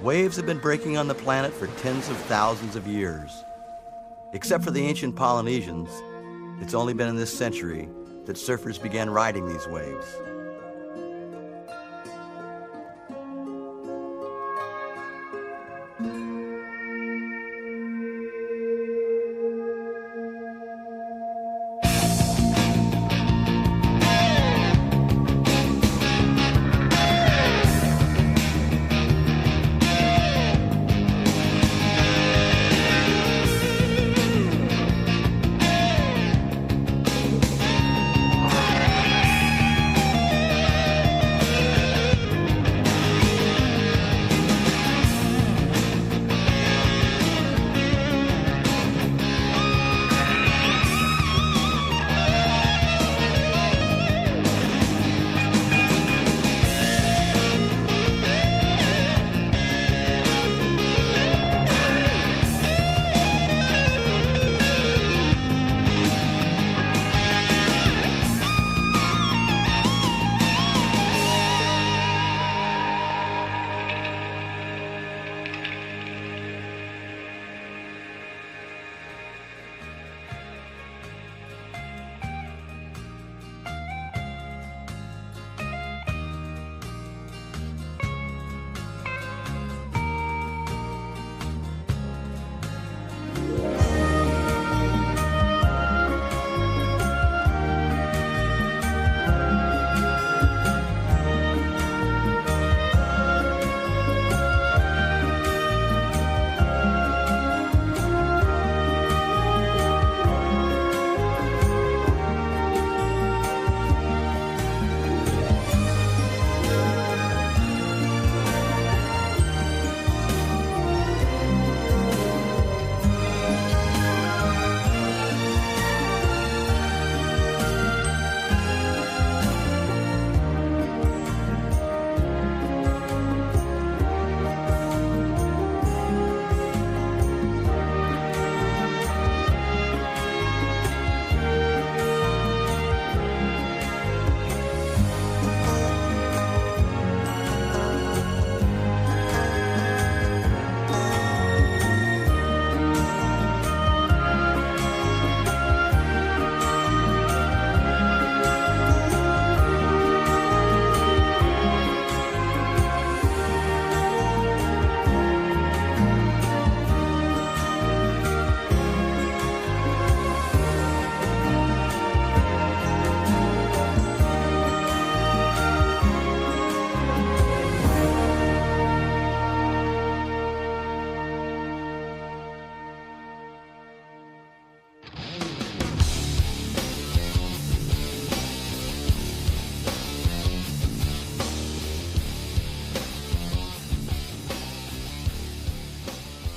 Waves have been breaking on the planet for tens of thousands of years. Except for the ancient Polynesians, it's only been in this century that surfers began riding these waves.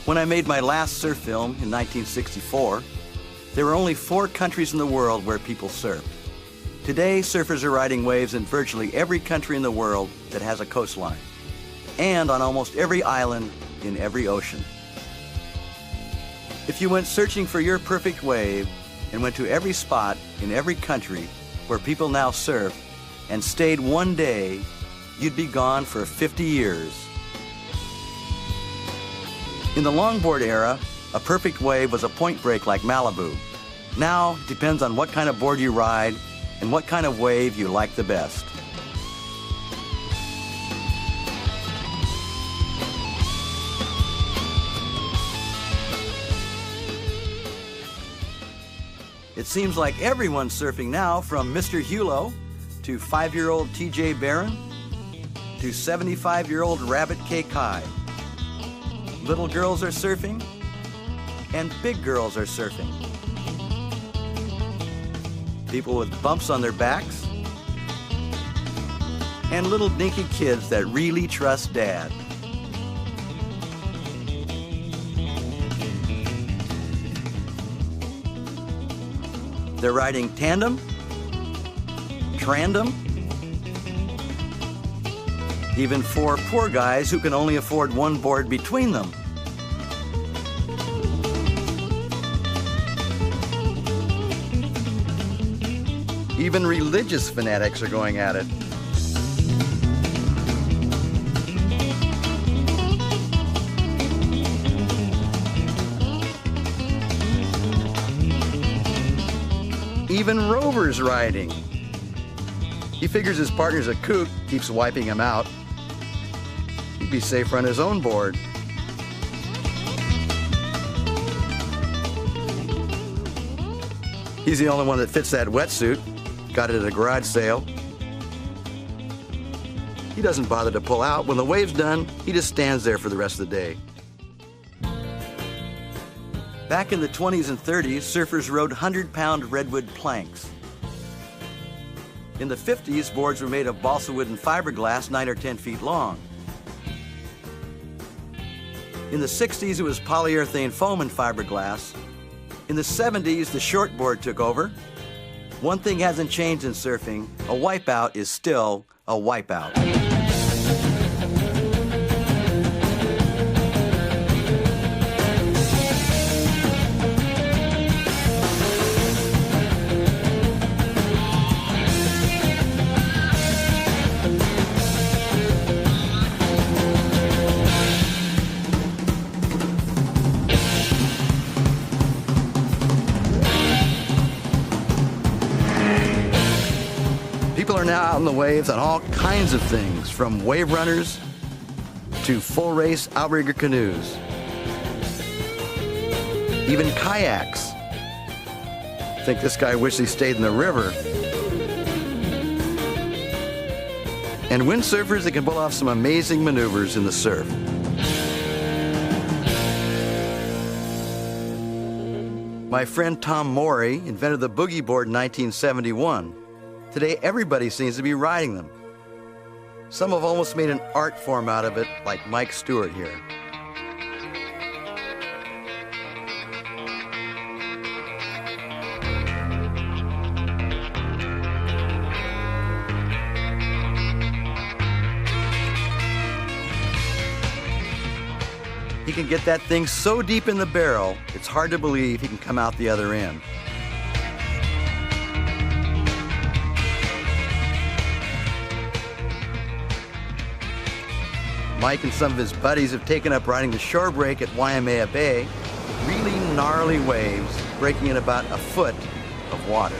When I made my last surf film in 1964, there were only 4 countries in the world where people surfed. Today, surfers are riding waves in virtually every country in the world that has a coastline, and on almost every island in every ocean. If you went searching for your perfect wave and went to every spot in every country where people now surf and stayed one day, you'd be gone for 50 years. In the longboard era, a perfect wave was a point break like Malibu. Now, it depends on what kind of board you ride and what kind of wave you like the best. It seems like everyone's surfing now, from Mr. Hulo to 5-year-old TJ Barron to 75-year-old Rabbit K. Kai. Little girls are surfing, and big girls are surfing. People with bumps on their backs, and little dinky kids that really trust Dad. They're riding tandem, trandem, even 4 poor guys who can only afford one board between them. Even religious fanatics are going at it. Even Rover's riding. He figures his partner's a kook, keeps wiping him out. He'd be safer on his own board. He's the only one that fits that wetsuit. Got it at a garage sale. He doesn't bother to pull out. When the wave's done, he just stands there for the rest of the day. Back in the 20s and 30s, surfers rode 100-pound redwood planks. In the 50s, boards were made of balsa wood and fiberglass 9 or 10 feet long. In the 60s, it was polyurethane foam and fiberglass. In the 70s, the shortboard took over. One thing hasn't changed in surfing: a wipeout is still a wipeout. People are now out in the waves on all kinds of things, from wave runners to full race outrigger canoes, even kayaks. I think this guy wished he stayed in the river. And windsurfers that can pull off some amazing maneuvers in the surf. My friend Tom Morey invented the boogie board in 1971. Today, everybody seems to be riding them. Some have almost made an art form out of it, like Mike Stewart here. He can get that thing so deep in the barrel, it's hard to believe he can come out the other end. Mike and some of his buddies have taken up riding the shore break at Waimea Bay, really gnarly waves breaking in about a foot of water.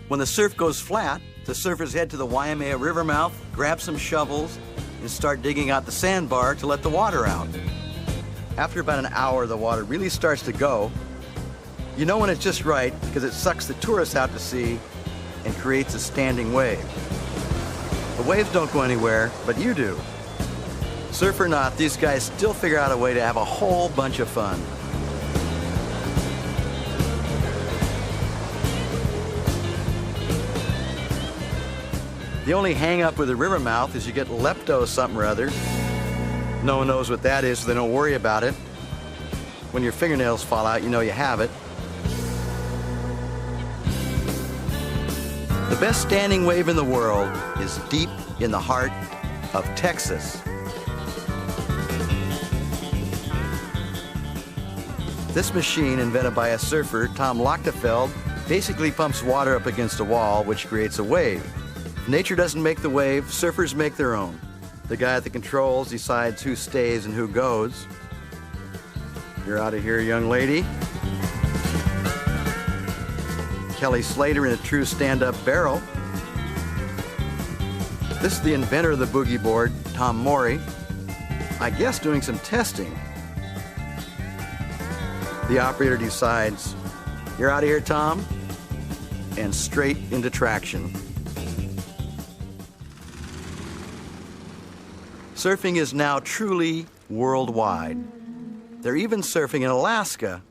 When the surf goes flat, the surfers head to the Waimea River mouth, grab some shovels, and start digging out the sandbar to let the water out. After about an hour, the water really starts to go. You know when it's just right because it sucks the tourists out to sea and creates a standing wave. The waves don't go anywhere, but you do. Surf or not, these guys still figure out a way to have a whole bunch of fun. The only hang-up with the river mouth is you get lepto something or other. No one knows what that is, so they don't worry about it. When your fingernails fall out, you know you have it. The best standing wave in the world is deep in the heart of Texas. This machine, invented by a surfer, Tom Lochtefeld, basically pumps water up against a wall, which creates a wave. Nature doesn't make the wave, surfers make their own. The guy at the controls decides who stays and who goes. You're out of here, young lady. Kelly Slater in a true stand-up barrel. This is the inventor of the boogie board, Tom Morey, I guess doing some testing. The operator decides, you're out of here, Tom, and straight into traction. Surfing is now truly worldwide. They're even surfing in Alaska.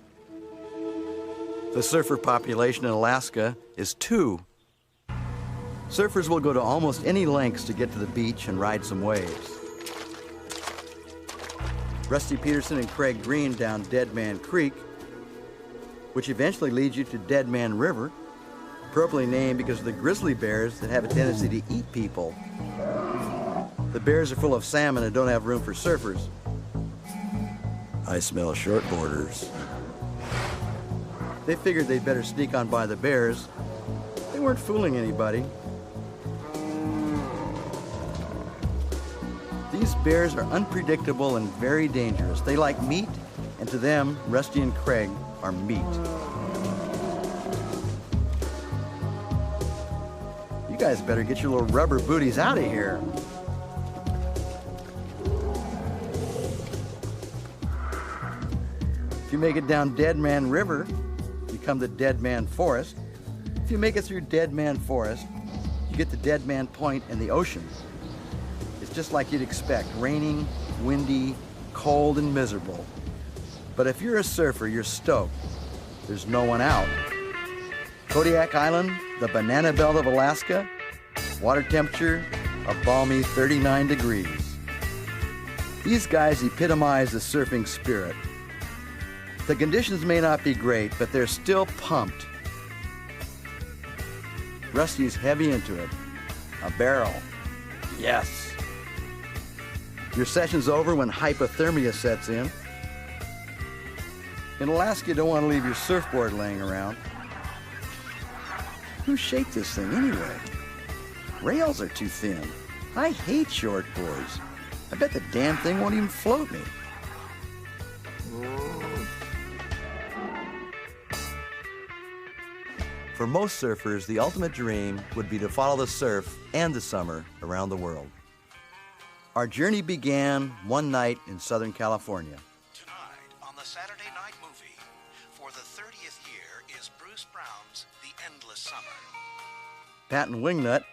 The surfer population in Alaska is 2. Surfers will go to almost any lengths to get to the beach and ride some waves. Rusty Peterson and Craig Green down Dead Man Creek, which eventually leads you to Dead Man River, appropriately named because of the grizzly bears that have a tendency to eat people. The bears are full of salmon and don't have room for surfers. I smell shortboarders. They figured they'd better sneak on by the bears. They weren't fooling anybody. These bears are unpredictable and very dangerous. They like meat, and to them, Rusty and Craig are meat. You guys better get your little rubber booties out of here. If you make it down Dead Man River, you come to Dead Man Forest. If you make it through Dead Man Forest, you get to Dead Man Point and the ocean. It's just like you'd expect, raining, windy, cold, and miserable. But if you're a surfer, you're stoked. There's no one out. Kodiak Island, the banana belt of Alaska, water temperature, a balmy 39 degrees. These guys epitomize the surfing spirit. The conditions may not be great, but they're still pumped. Rusty's heavy into it. A barrel. Yes. Your session's over when hypothermia sets in. In Alaska, you don't want to leave your surfboard laying around. Who shaped this thing anyway? Rails are too thin. I hate shortboards. I bet the damn thing won't even float me. For most surfers, the ultimate dream would be to follow the surf and the summer around the world. Our journey began one night in Southern California. Tonight on the Saturday Night Movie, for the 30th year, is Bruce Brown's The Endless Summer. Pat and Wingnut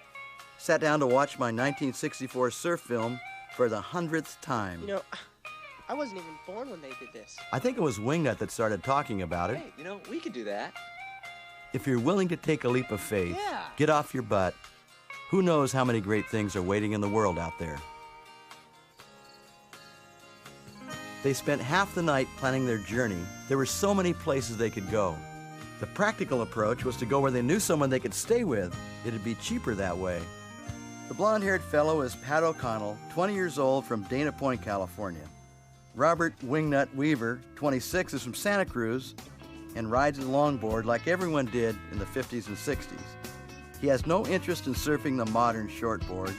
sat down to watch my 1964 surf film for the 100th time. You know, I wasn't even born when they did this. I think it was Wingnut that started talking about it. Hey, you know, we could do that. If you're willing to take a leap of faith, Yeah. get off your butt, who knows how many great things are waiting in the world out there. They spent half the night planning their journey. There were so many places they could go. The practical approach was to go where they knew someone they could stay with. It'd be cheaper that way. The blonde-haired fellow is Pat O'Connell, 20 years old, from Dana Point, California. Robert Wingnut Weaver, 26, is from Santa Cruz and rides a longboard like everyone did in the 50s and 60s. He has no interest in surfing the modern shortboard.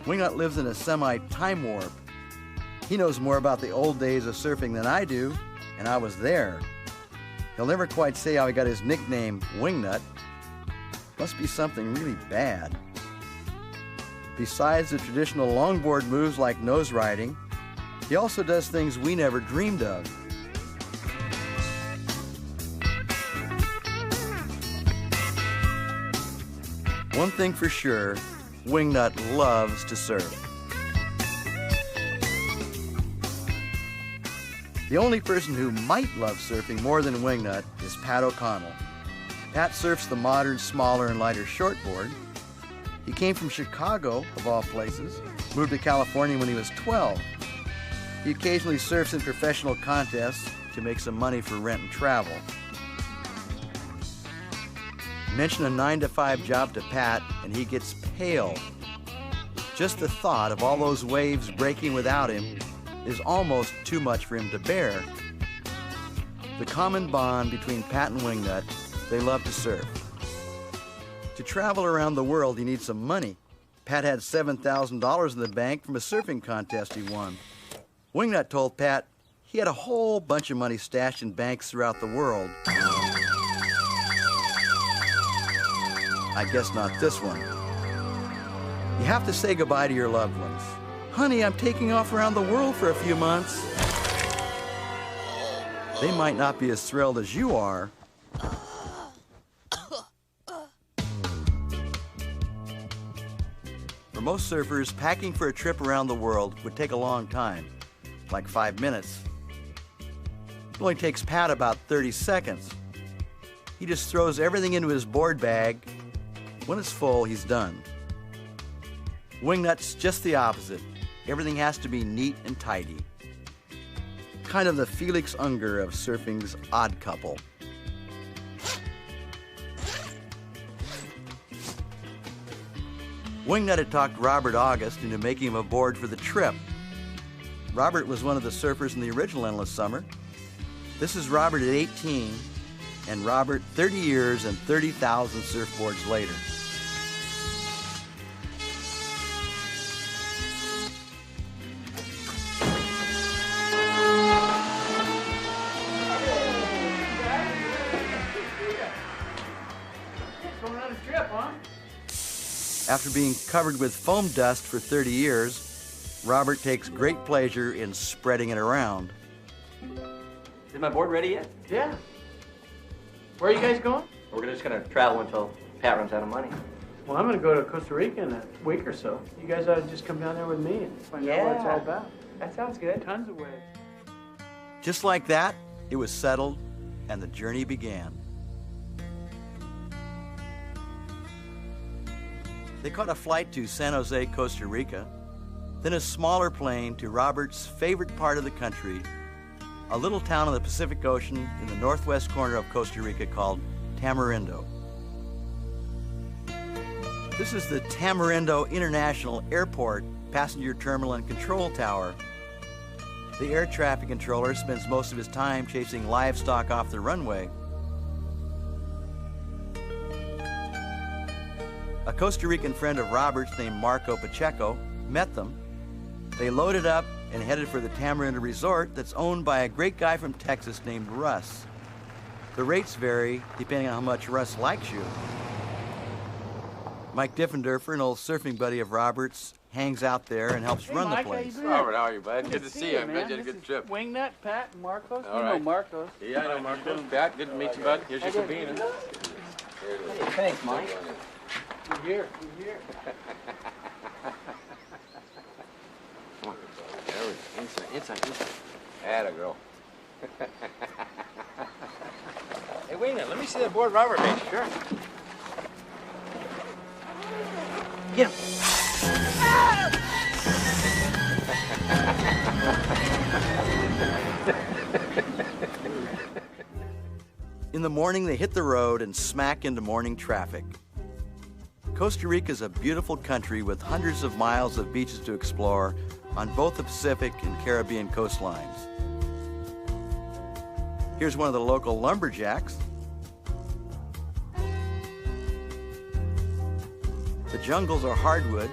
Wingnut lives in a semi-time warp. He knows more about the old days of surfing than I do, and I was there. He'll never quite say how he got his nickname, Wingnut. Must be something really bad. Besides the traditional longboard moves like nose riding, he also does things we never dreamed of. One thing for sure, Wingnut loves to surf. The only person who might love surfing more than Wingnut is Pat O'Connell. Pat surfs the modern, smaller, and lighter shortboard. He came from Chicago, of all places, moved to California when he was 12. He occasionally surfs in professional contests to make some money for rent and travel. Mention a 9-to-5 job to Pat, and he gets pale. Just the thought of all those waves breaking without him is almost too much for him to bear. The common bond between Pat and Wingnut, they love to surf. To travel around the world, you need some money. Pat had $7,000 in the bank from a surfing contest he won. Wingnut told Pat he had a whole bunch of money stashed in banks throughout the world. I guess not this one. You have to say goodbye to your loved ones. Honey, I'm taking off around the world for a few months. They might not be as thrilled as you are. For most surfers, packing for a trip around the world would take a long time, like 5 minutes. It only takes Pat about 30 seconds. He just throws everything into his board bag When it's full, he's done. Wingnut's just the opposite. Everything has to be neat and tidy. Kind of the Felix Unger of surfing's odd couple. Wingnut had talked Robert August into making him aboard for the trip. Robert was one of the surfers in the original Endless Summer. This is Robert at 18, and Robert 30 years and 30,000 surfboards later. After being covered with foam dust for 30 years, Robert takes great pleasure in spreading it around. Is my board ready yet? Yeah. Where are you guys going? We're just gonna travel until Pat runs out of money. Well, I'm gonna go to Costa Rica in a week or so. You guys ought to just come down there with me and find out what it's all about. That sounds good. Tons of waves. Just like that, it was settled, and the journey began. They caught a flight to San Jose, Costa Rica, then a smaller plane to Robert's favorite part of the country, a little town on the Pacific Ocean in the northwest corner of Costa Rica called Tamarindo. This is the Tamarindo International Airport passenger terminal and control tower. The air traffic controller spends most of his time chasing livestock off the runway. A Costa Rican friend of Robert's named Marco Pacheco met them. They loaded up and headed for the Tamarindo Resort that's owned by a great guy from Texas named Russ. The rates vary depending on how much Russ likes you. Mike Diffenderfer, an old surfing buddy of Robert's, hangs out there and helps run Mike, the place. how you doing? Robert, how are you, bud? Good to see you. I'm glad you had a good trip. Wingnut, Pat, and Marcos. All You know right. Marcos. Yeah, I know Marcos. Pat, good to meet you, bud. Here's your cabina. Hey, thanks, Mike. You're here. You're here. Come on. There we go. Inside. Atta girl. Hey, wait a minute. Let me see that board Robert made. Sure. Get him. In the morning, they hit the road and smack into morning traffic. Costa Rica is a beautiful country with hundreds of miles of beaches to explore on both the Pacific and Caribbean coastlines. Here's one of the local lumberjacks. The jungles are hardwood.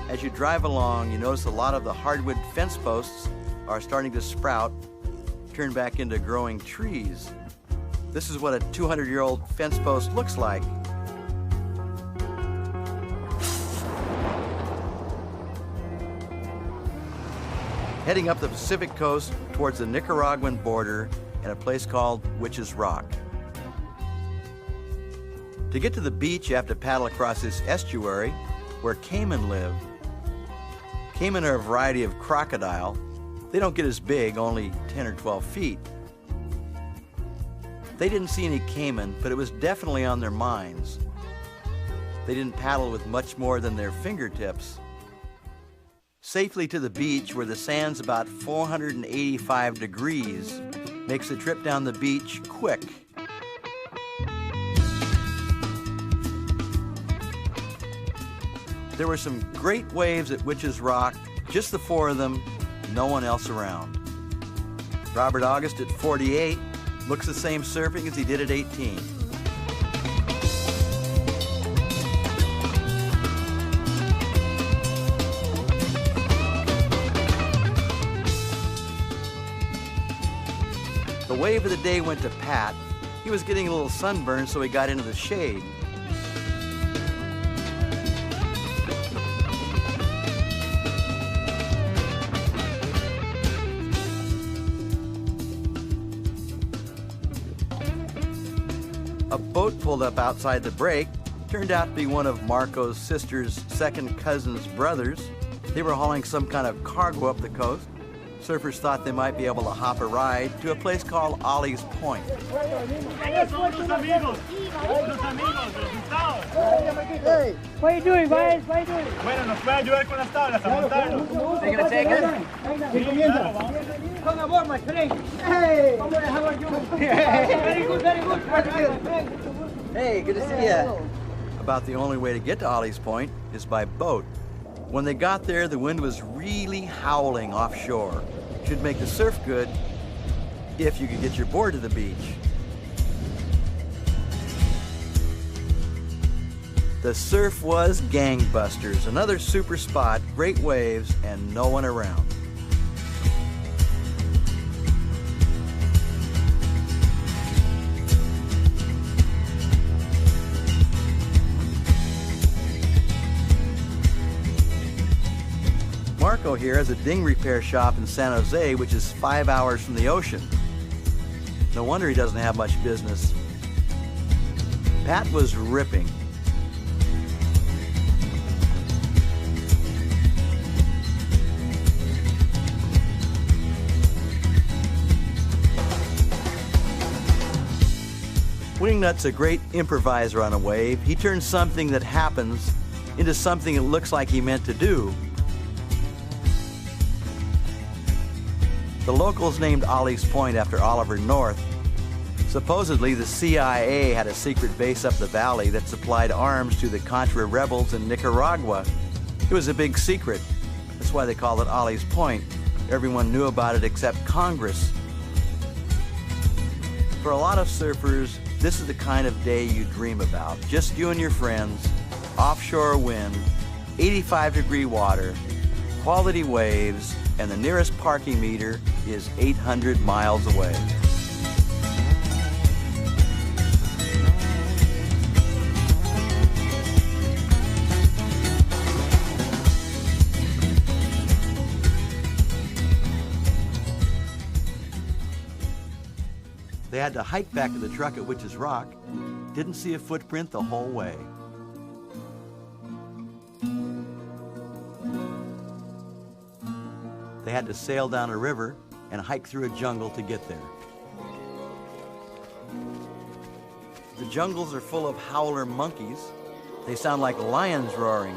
As you drive along, you notice a lot of the hardwood fence posts are starting to sprout, turn back into growing trees. This is what a 200-year-old fence post looks like. Heading up the Pacific coast towards the Nicaraguan border and a place called Witch's Rock. To get to the beach, you have to paddle across this estuary where caiman live. Caiman are a variety of crocodile. They don't get as big, only 10 or 12 feet. They didn't see any caiman, but it was definitely on their minds. They didn't paddle with much more than their fingertips. Safely to the beach, where the sand's about 485 degrees, makes the trip down the beach quick. There were some great waves at Witch's Rock, just the four of them, no one else around. Robert August at 48 looks the same surfing as he did at 18. The wave of the day went to Pat. He was getting a little sunburn, so he got into the shade. A boat pulled up outside the break. Turned out to be one of Marco's sister's second cousin's brothers. They were hauling some kind of cargo up the coast. surfers thought they might be able to hop a ride to a place called Ollie's Point. Ellos son los amigos. Los amigos, los resultados. Hey, what are you doing, guys? What are you doing? Bueno, nos puede ayudar con las tablas a montarnos. They're gonna take us? Come aboard, my friend. Hey! How are you? Very good, very good. Hey, good to see you. About the only way to get to Ollie's Point is by boat. When they got there, the wind was really howling offshore. Should make the surf good if you could get your board to the beach. The surf was gangbusters. Another super spot, great waves, and no one around. Marco here has a ding repair shop in San Jose, which is 5 hours from the ocean. No wonder he doesn't have much business. Pat was ripping. Wingnut's a great improviser on a wave. He turns something that happens into something it looks like he meant to do. The locals named Ollie's Point after Oliver North. Supposedly, the CIA had a secret base up the valley that supplied arms to the Contra rebels in Nicaragua. It was a big secret. That's why they called it Ollie's Point. Everyone knew about it except Congress. For a lot of surfers, this is the kind of day you dream about. Just you and your friends, offshore wind, 85-degree water, quality waves, and the nearest parking meter is 800 miles away. They had to hike back to the truck at Witch's Rock. Didn't see a footprint the whole way. They had to sail down a river and hike through a jungle to get there. The jungles are full of howler monkeys. They sound like lions roaring.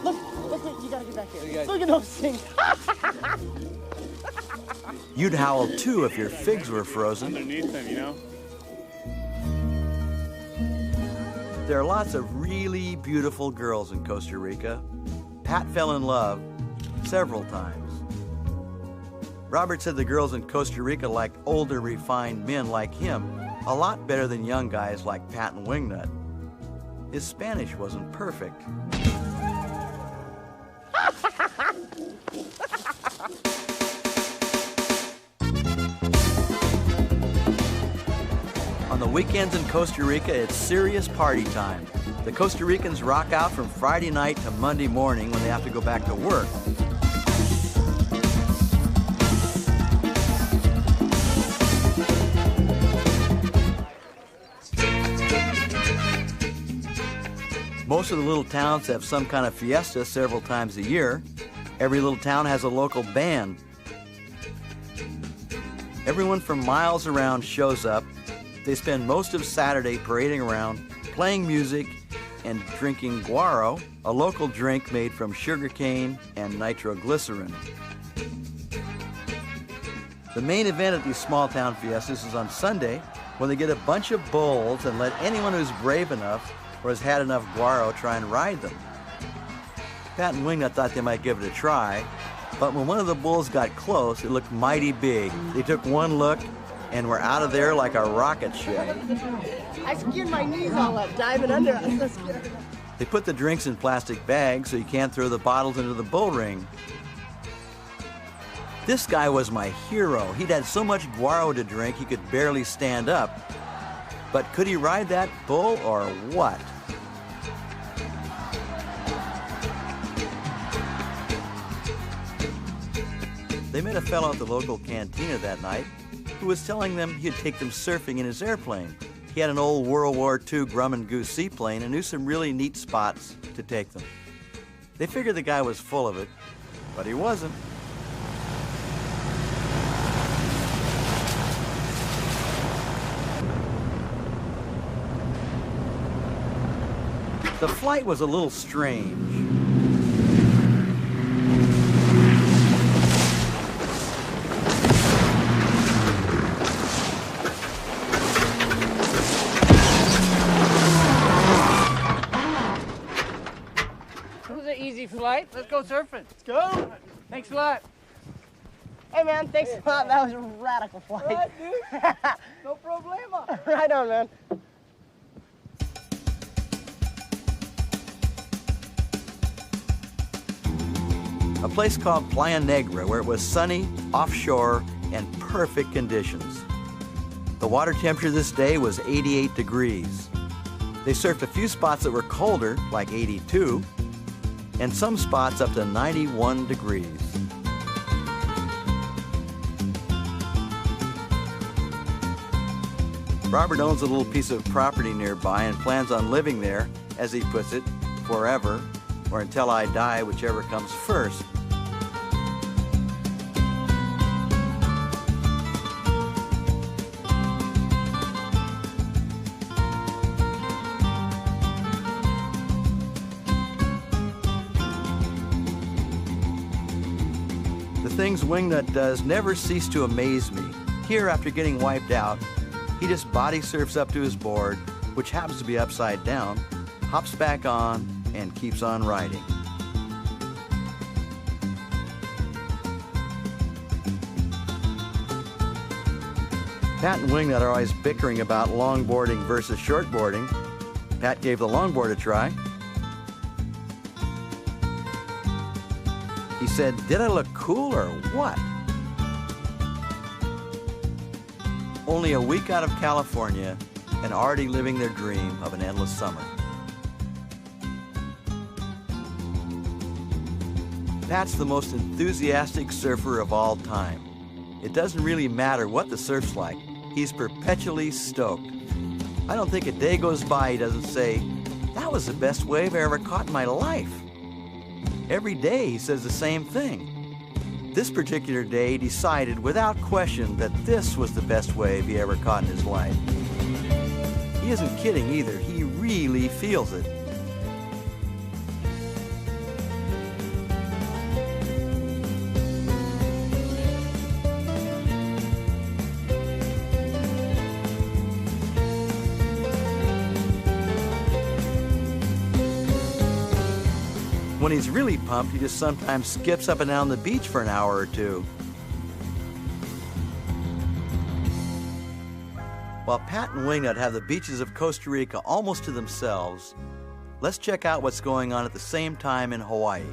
Look, you gotta get back here. Look at those things. You'd howl too if your figs were frozen. Underneath them, you know? There are lots of really beautiful girls in Costa Rica. Pat fell in love several times. Robert said the girls in Costa Rica liked older, refined men like him a lot better than young guys like Pat and Wingnut. His Spanish wasn't perfect. On the weekends in Costa Rica, it's serious party time. The Costa Ricans rock out from Friday night to Monday morning when they have to go back to work. Most of the little towns have some kind of fiesta several times a year. Every little town has a local band. Everyone from miles around shows up. They spend most of Saturday parading around, playing music, and drinking guaro, a local drink made from sugarcane and nitroglycerin. The main event at these small town fiestas is on Sunday, when they get a bunch of bulls and let anyone who's brave enough or has had enough guaro try and ride them. Pat and Wingnut thought they might give it a try, but when one of the bulls got close, it looked mighty big. They took one look and were out of there like a rocket ship. I skinned my knees all up, diving under us. They put the drinks in plastic bags so you can't throw the bottles into the bull ring. This guy was my hero. He'd had so much guaro to drink he could barely stand up. But could he ride that bull or what? They met a fellow at the local cantina that night who was telling them he'd take them surfing in his airplane. He had an old World War II Grumman Goose seaplane and knew some really neat spots to take them. They figured the guy was full of it. But he wasn't. The flight was a little strange. It was an easy flight. Let's go surfing. Let's go. Thanks a lot. Hey, man, thanks a lot. That was a radical flight. Right, dude. No problema. Right on, man. A place called Playa Negra, where it was sunny, offshore, and perfect conditions. The water temperature this day was 88 degrees. They surfed a few spots that were colder, like 82, and some spots up to 91 degrees. Robert owns a little piece of property nearby and plans on living there, as he puts it, forever, or until I die, whichever comes first. The things Wingnut does never cease to amaze me. Here, after getting wiped out, he just body surfs up to his board, which happens to be upside down, hops back on, and keeps on riding. Pat and Wingnut are always bickering about longboarding versus shortboarding. Pat gave the longboard a try. He said, "Did I look cool or what?" Only a week out of California and already living their dream of an endless summer. Pat's the most enthusiastic surfer of all time. It doesn't really matter what the surf's like. He's perpetually stoked. I don't think a day goes by he doesn't say, "That was the best wave I ever caught in my life." Every day he says the same thing. This particular day he decided without question that this was the best wave he ever caught in his life. He isn't kidding either. He really feels it. When he's really pumped, he just sometimes skips up and down the beach for an hour or two. While Pat and Wingnut have the beaches of Costa Rica almost to themselves, let's check out what's going on at the same time in Hawaii.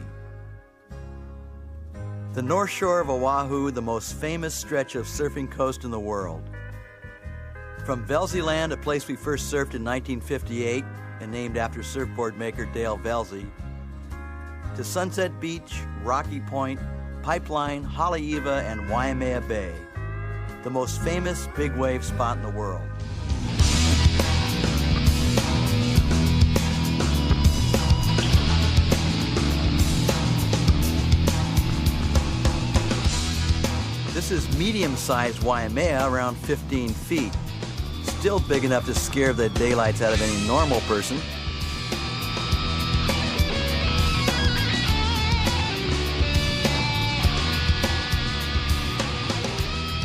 The North Shore of Oahu, the most famous stretch of surfing coast in the world. From Velzy Land, a place we first surfed in 1958 and named after surfboard maker Dale Velzy, to Sunset Beach, Rocky Point, Pipeline, Haleiwa, and Waimea Bay, the most famous big wave spot in the world. This is medium-sized Waimea, around 15 feet. Still big enough to scare the daylights out of any normal person.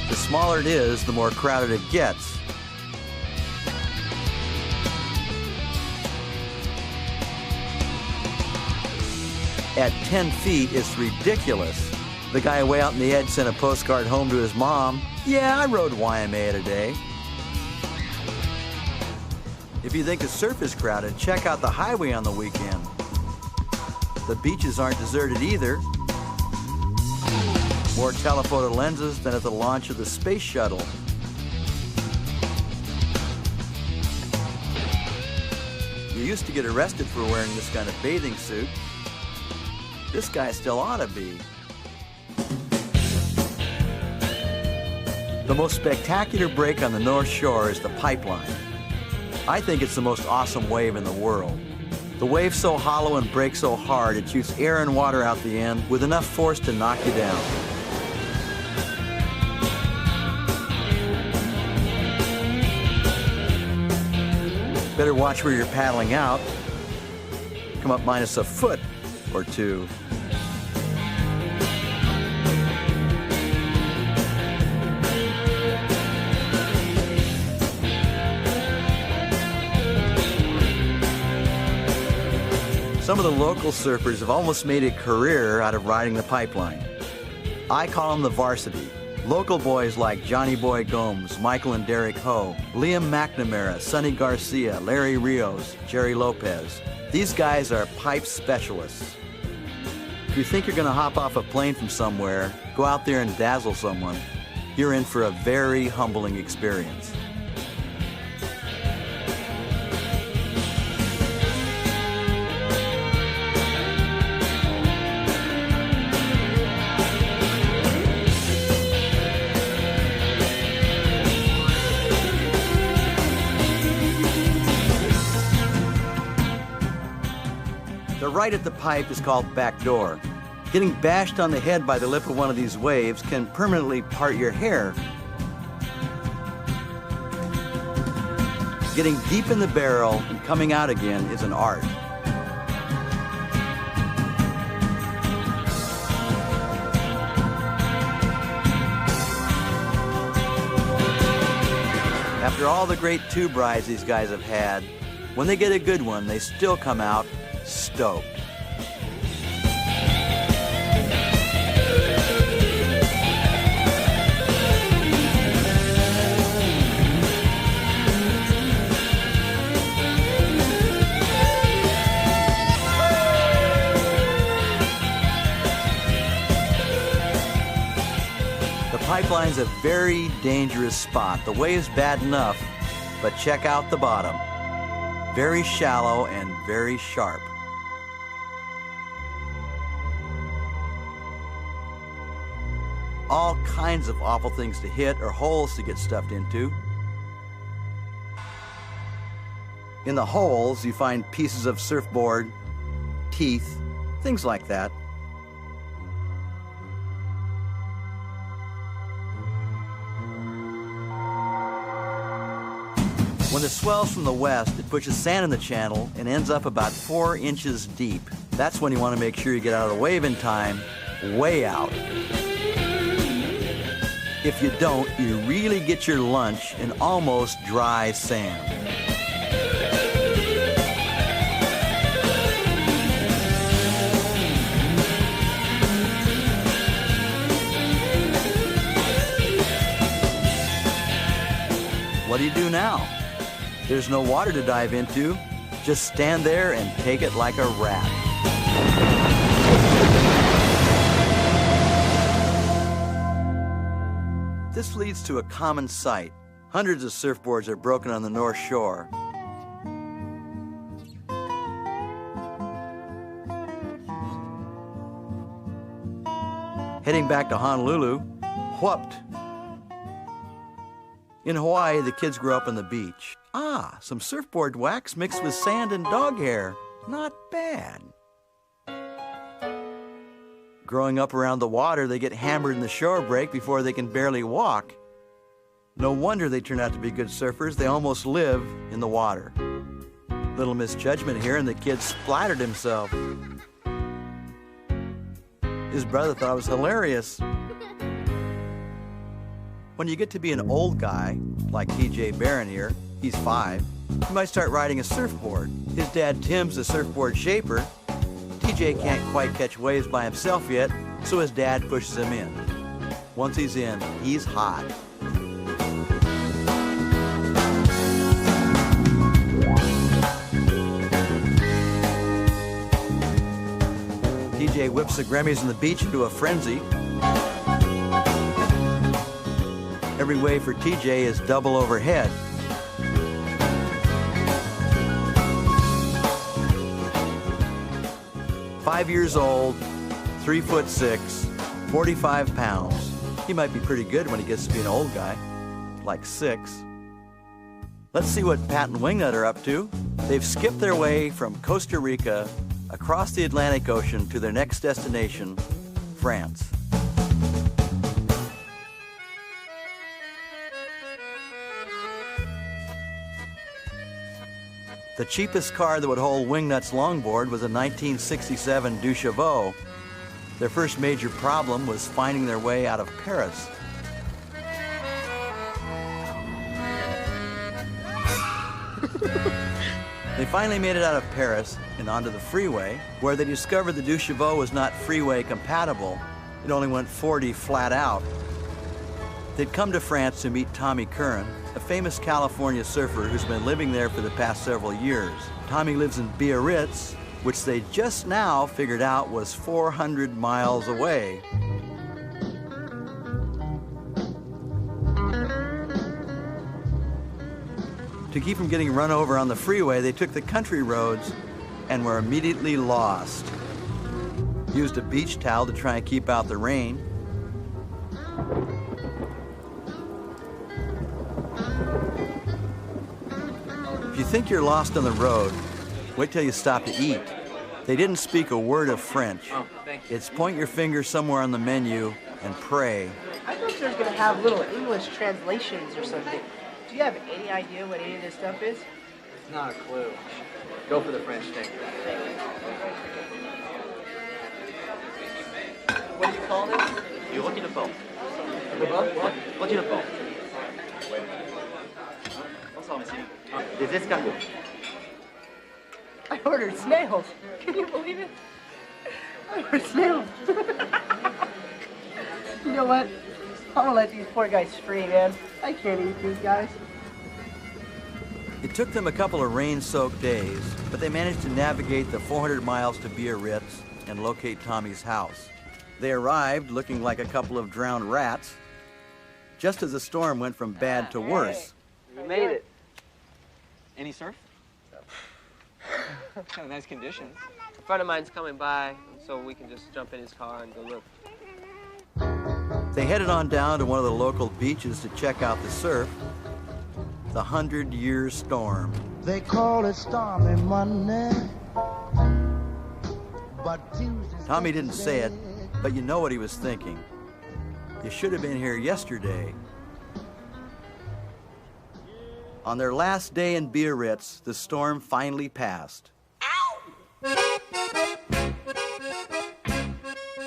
The smaller it is, the more crowded it gets. At 10 feet, it's ridiculous. The guy way out on the edge sent a postcard home to his mom. "Yeah, I rode Waimea today." If you think the surf is crowded, check out the highway on the weekend. The beaches aren't deserted either. More telephoto lenses than at the launch of the space shuttle. You used to get arrested for wearing this kind of bathing suit. This guy still ought to be. The most spectacular break on the North Shore is the Pipeline. I think it's the most awesome wave in the world. The wave's so hollow and breaks so hard it shoots air and water out the end with enough force to knock you down. Better watch where you're paddling out. Come up minus a foot or two. Some of the local surfers have almost made a career out of riding the pipeline. I call them the varsity. Local boys like Johnny Boy Gomes, Michael and Derek Ho, Liam McNamara, Sonny Garcia, Larry Rios, Jerry Lopez. These guys are pipe specialists. If you think you're going to hop off a plane from somewhere, go out there and dazzle someone, you're in for a very humbling experience. Right at the pipe is called backdoor. Getting bashed on the head by the lip of one of these waves can permanently part your hair. Getting deep in the barrel and coming out again is an art. After all the great tube rides these guys have had, when they get a good one, they still come out stoked. The pipeline's a very dangerous spot. The wave's bad enough, but check out the bottom. Very shallow and very sharp. All kinds of awful things to hit or holes to get stuffed into. In the holes, you find pieces of surfboard, teeth, things like that. When it swells from the west, it pushes sand in the channel and ends up about 4 inches deep. That's when you want to make sure you get out of the wave in time, way out. If you don't, you really get your lunch in almost dry sand. What do you do now? There's no water to dive into. Just stand there and take it like a rat. This leads to a common sight. Hundreds of surfboards are broken on the North Shore. Heading back to Honolulu, whooped. In Hawaii, the kids grow up on the beach. Ah, some surfboard wax mixed with sand and dog hair. Not bad. Growing up around the water, they get hammered in the shore break before they can barely walk. No wonder they turn out to be good surfers. They almost live in the water. Little misjudgment here, and the kid splattered himself. His brother thought it was hilarious. When you get to be an old guy, like TJ Barron here, he's 5, you might start riding a surfboard. His dad Tim's a surfboard shaper. TJ can't quite catch waves by himself yet, so his dad pushes him in. Once he's in, he's hot. TJ whips the Grammys on the beach into a frenzy. Every wave for TJ is double overhead. Five years old, 3'6", 45 pounds. He might be pretty good when he gets to be an old guy, like 6. Let's see what Pat and Wingnut are up to. They've skipped their way from Costa Rica across the Atlantic Ocean to their next destination, France. The cheapest car that would hold Wingnut's longboard was a 1967 Deux Chevaux. Their first major problem was finding their way out of Paris. They finally made it out of Paris and onto the freeway, where they discovered the Deux Chevaux was not freeway compatible. It only went 40 flat out. They'd come to France to meet Tommy Curran, a famous California surfer who's been living there for the past several years. Tommy lives in Biarritz, which they just now figured out was 400 miles away. To keep from getting run over on the freeway, they took the country roads and were immediately lost. Used a beach towel to try and keep out the rain. If you think you're lost on the road, wait till you stop to eat. They didn't speak a word of French. It's point your finger somewhere on the menu and pray. I thought they were going to have little English translations or something. Do you have any idea what any of this stuff is? It's not a clue. Go for the French thing. What do you call this? Du rôti de porc. Rôti de porc. Bonsoir, monsieur. Des escargots. I ordered snails. Can you believe it? I ordered snails. You know what? I'm gonna let these poor guys free, man. I can't eat these guys. It took them a couple of rain-soaked days, but they managed to navigate the 400 miles to Biarritz and locate Tommy's house. They arrived looking like a couple of drowned rats, just as the storm went from bad to worse. We made it. Any surf? Kind of nice conditions. A friend of mine's coming by, so we can just jump in his car and go look. They headed on down to one of the local beaches to check out the surf. The 100-year storm. They call it stormy Monday, but Tuesday's Tommy didn't say it, but you know what he was thinking. You should have been here yesterday. On their last day in Biarritz, the storm finally passed.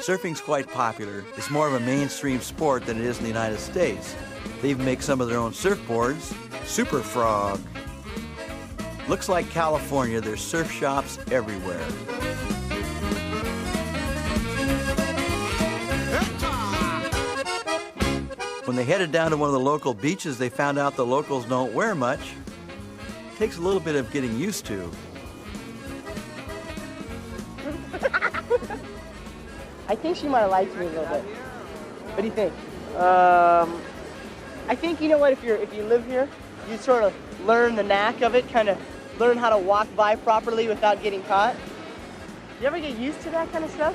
Surfing's quite popular. It's more of a mainstream sport than it is in the United States. They even make some of their own surfboards. Super Frog. Looks like California, there's surf shops everywhere. When they headed down to one of the local beaches, they found out the locals don't wear much. It takes a little bit of getting used to. I think she might have liked me a little bit. What do you think? I think, you know what, if you live here, you sort of learn the knack of it, kind of learn how to walk by properly without getting caught. You ever get used to that kind of stuff?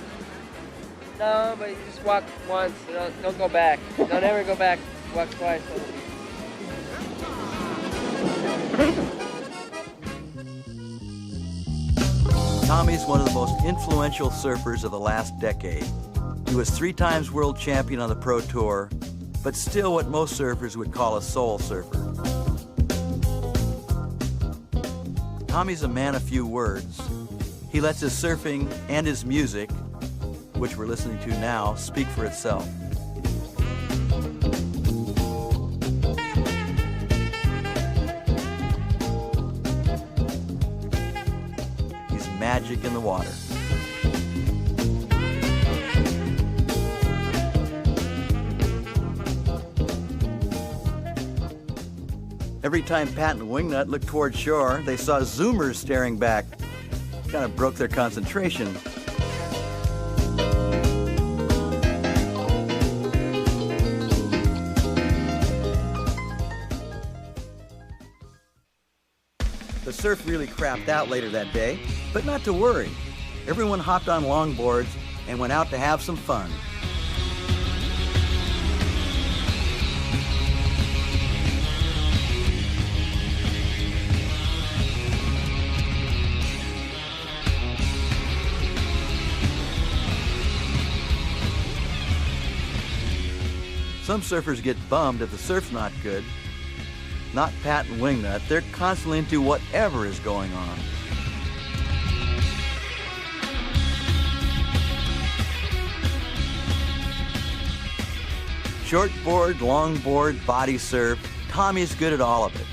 No, but you just walk once. Don't go back. Don't ever go back. Walk twice. Tommy's one of the most influential surfers of the last decade. He was 3 times world champion on the Pro Tour, but still what most surfers would call a soul surfer. Tommy's a man of few words. He lets his surfing and his music, which we're listening to now, speak for itself. He's magic in the water. Every time Pat and Wingnut looked toward shore, they saw Zoomers staring back. Kind of broke their concentration. The surf really crapped out later that day, but not to worry. Everyone hopped on longboards and went out to have some fun. Some surfers get bummed if the surf's not good. Not Pat and Wingnut. They're constantly into whatever is going on. Shortboard, longboard, body surf. Tommy's good at all of it.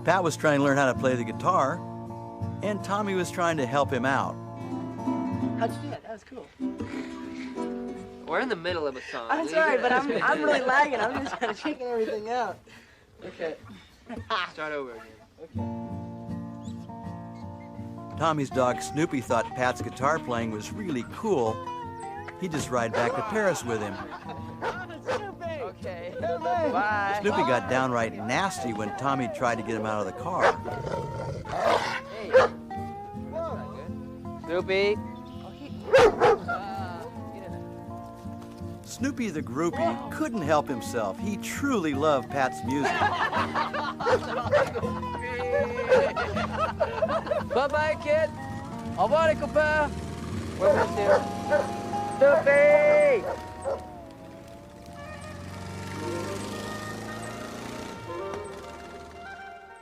Pat was trying to learn how to play the guitar, and Tommy was trying to help him out. How'd you do that? That was cool. We're in the middle of a song. I'm sorry, but I'm really lagging. I'm just kind of checking everything out. Okay. Start over again. Tommy's dog Snoopy thought Pat's guitar playing was really cool. He'd just ride back to Paris with him. Okay. Bye. Snoopy got downright nasty when Tommy tried to get him out of the car. Hey. Snoopy. Snoopy the groupie couldn't help himself. He truly loved Pat's music. Bye-bye, kid. Au revoir, les copains. We're with you. Snoopy!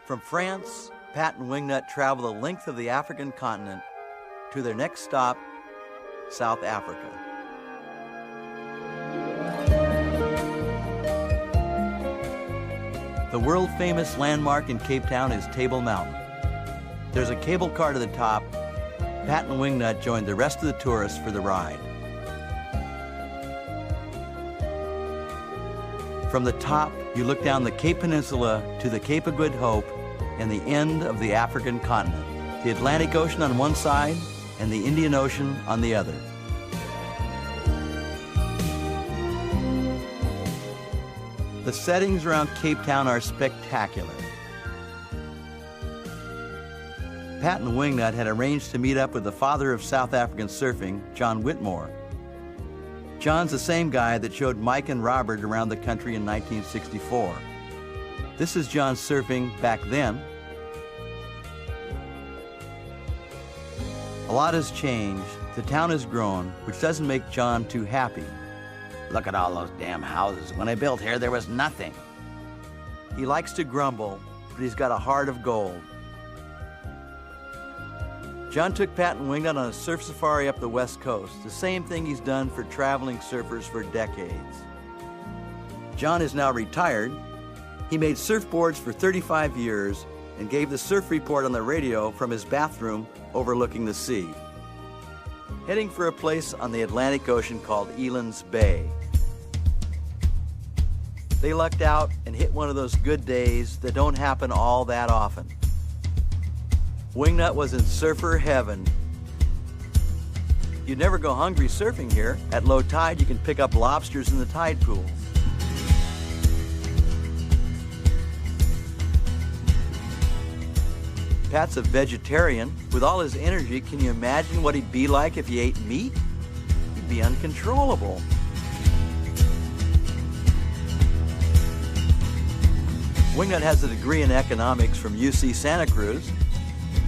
From France, Pat and Wingnut travel the length of the African continent to their next stop, South Africa. The world-famous landmark in Cape Town is Table Mountain. There's a cable car to the top. Pat and Wingnut joined the rest of the tourists for the ride. From the top, you look down the Cape Peninsula to the Cape of Good Hope and the end of the African continent. The Atlantic Ocean on one side and the Indian Ocean on the other. The settings around Cape Town are spectacular. Pat and Wingnut had arranged to meet up with the father of South African surfing, John Whitmore. John's the same guy that showed Mike and Robert around the country in 1964. This is John surfing back then. A lot has changed. The town has grown, which doesn't make John too happy. Look at all those damn houses. When I built here, there was nothing. He likes to grumble, but he's got a heart of gold. John took Pat and Wingnut on a surf safari up the West Coast, the same thing he's done for traveling surfers for decades. John is now retired. He made surfboards for 35 years and gave the surf report on the radio from his bathroom overlooking the sea. Heading for a place on the Atlantic Ocean called Eland's Bay. They lucked out and hit one of those good days that don't happen all that often. Wingnut was in surfer heaven. You'd never go hungry surfing here. At low tide, you can pick up lobsters in the tide pools. Pat's a vegetarian. With all his energy, can you imagine what he'd be like if he ate meat? He'd be uncontrollable. Wingnut has a degree in economics from UC Santa Cruz.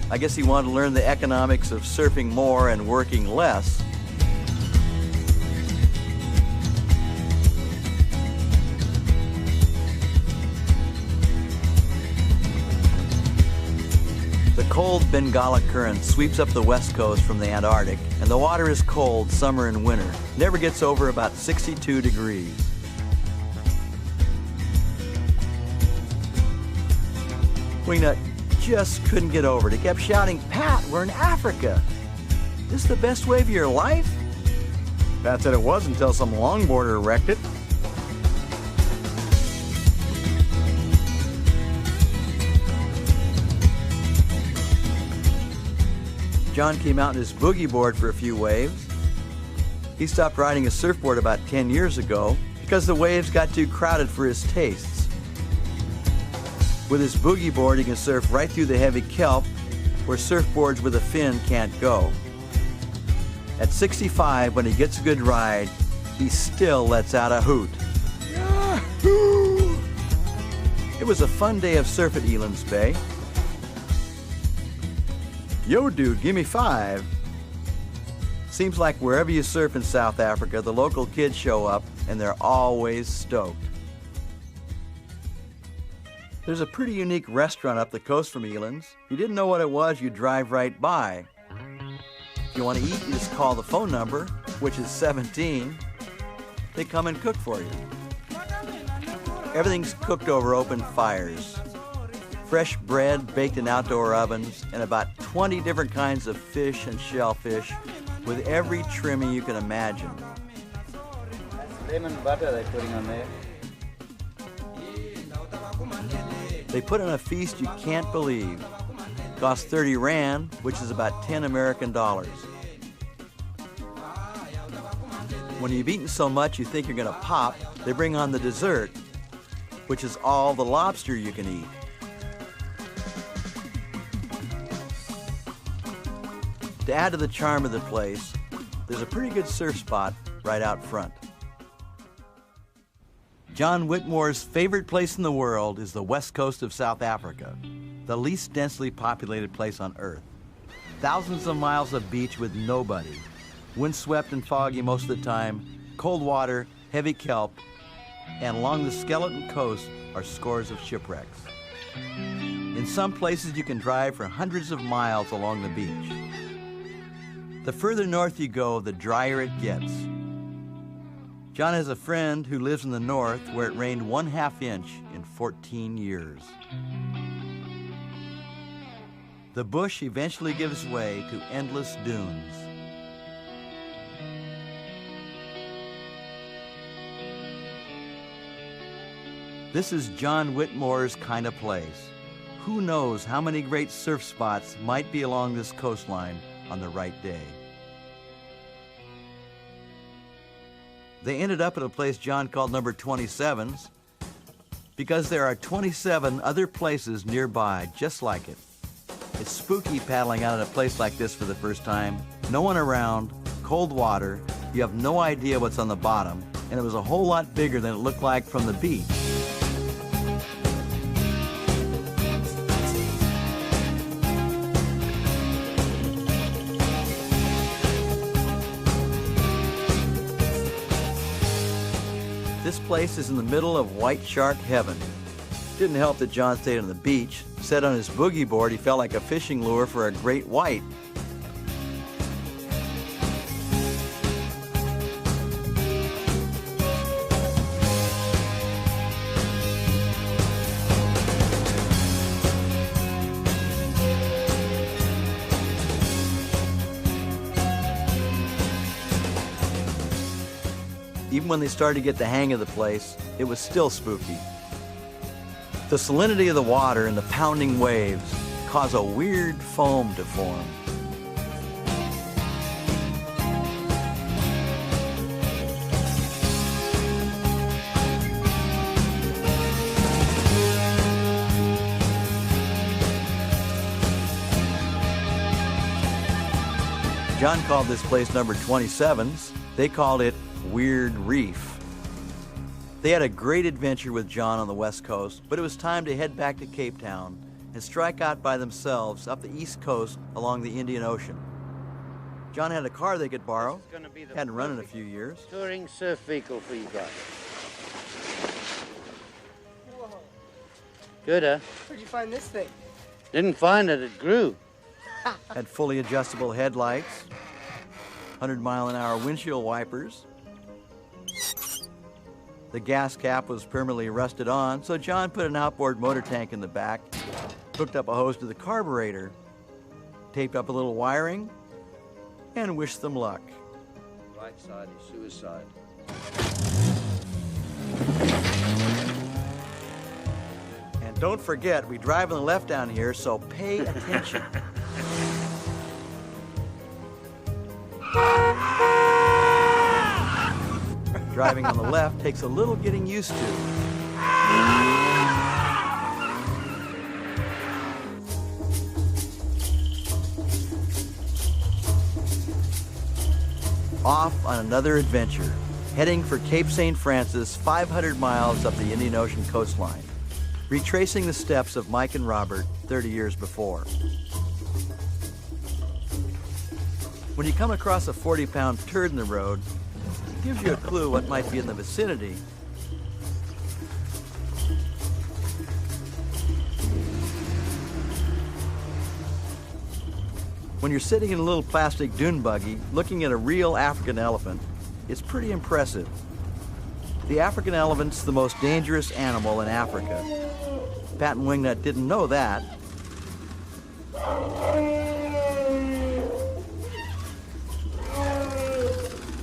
I guess he wanted to learn the economics of surfing more and working less. The cold Bengala current sweeps up the west coast from the Antarctic, and the water is cold summer and winter. Never gets over about 62 degrees. Wingnut just couldn't get over it. He kept shouting, "Pat, we're in Africa. This is the best wave of your life?" Pat said it was until some longboarder wrecked it. John came out in his boogie board for a few waves. He stopped riding a surfboard about 10 years ago because the waves got too crowded for his tastes. With his boogie board, he can surf right through the heavy kelp where surfboards with a fin can't go. At 65, when he gets a good ride, he still lets out a hoot. Yahoo! It was a fun day of surf at Eland's Bay. "Yo, dude, give me 5. Seems like wherever you surf in South Africa, the local kids show up and they're always stoked. There's a pretty unique restaurant up the coast from Eland's. If you didn't know what it was, you'd drive right by. If you want to eat, you just call the phone number, which is 17. They come and cook for you. Everything's cooked over open fires. Fresh bread baked in outdoor ovens, and about 20 different kinds of fish and shellfish with every trimming you can imagine. That's lemon butter they're putting on there. They put on a feast you can't believe. Costs 30 Rand, which is about 10 American dollars. When you've eaten so much you think you're gonna pop, they bring on the dessert, which is all the lobster you can eat. To add to the charm of the place, there's a pretty good surf spot right out front. John Whitmore's favorite place in the world is the west coast of South Africa, the least densely populated place on Earth. Thousands of miles of beach with nobody. Windswept and foggy most of the time, cold water, heavy kelp, and along the skeleton coast are scores of shipwrecks. In some places you can drive for hundreds of miles along the beach. The further north you go, the drier it gets. John has a friend who lives in the north where it rained 1/2 inch in 14 years. The bush eventually gives way to endless dunes. This is John Whitmore's kind of place. Who knows how many great surf spots might be along this coastline on the right day. They ended up at a place John called number 27's because there are 27 other places nearby just like it. It's spooky paddling out at a place like this for the first time. No one around, cold water, you have no idea what's on the bottom, and it was a whole lot bigger than it looked like from the beach. This place is in the middle of white shark heaven. Didn't help that John stayed on the beach. Said on his boogie board he felt like a fishing lure for a great white. Even when they started to get the hang of the place, it was still spooky. The salinity of the water and the pounding waves cause a weird foam to form. John called this place number 27's. They called it Weird Reef. They had a great adventure with John on the West Coast, but it was time to head back to Cape Town and strike out by themselves up the East Coast along the Indian Ocean. John had a car they could borrow, hadn't run in a few years. Touring surf vehicle for you guys. Whoa. Good, huh? Where'd you find this thing? Didn't find it, it grew. Had fully adjustable headlights, 100-mile-an-hour windshield wipers. The gas cap was permanently rusted on, so John put an outboard motor tank in the back, hooked up a hose to the carburetor, taped up a little wiring, and wished them luck. Right side is suicide. And don't forget, we drive on the left down here, so pay attention. Driving on the left takes a little getting used to. Off on another adventure, heading for Cape St. Francis, 500 miles up the Indian Ocean coastline, retracing the steps of Mike and Robert 30 years before. When you come across a 40-pound turd in the road, it gives you a clue what might be in the vicinity. When you're sitting in a little plastic dune buggy looking at a real African elephant, it's pretty impressive. The African elephant's the most dangerous animal in Africa. Pat and Wingnut didn't know that.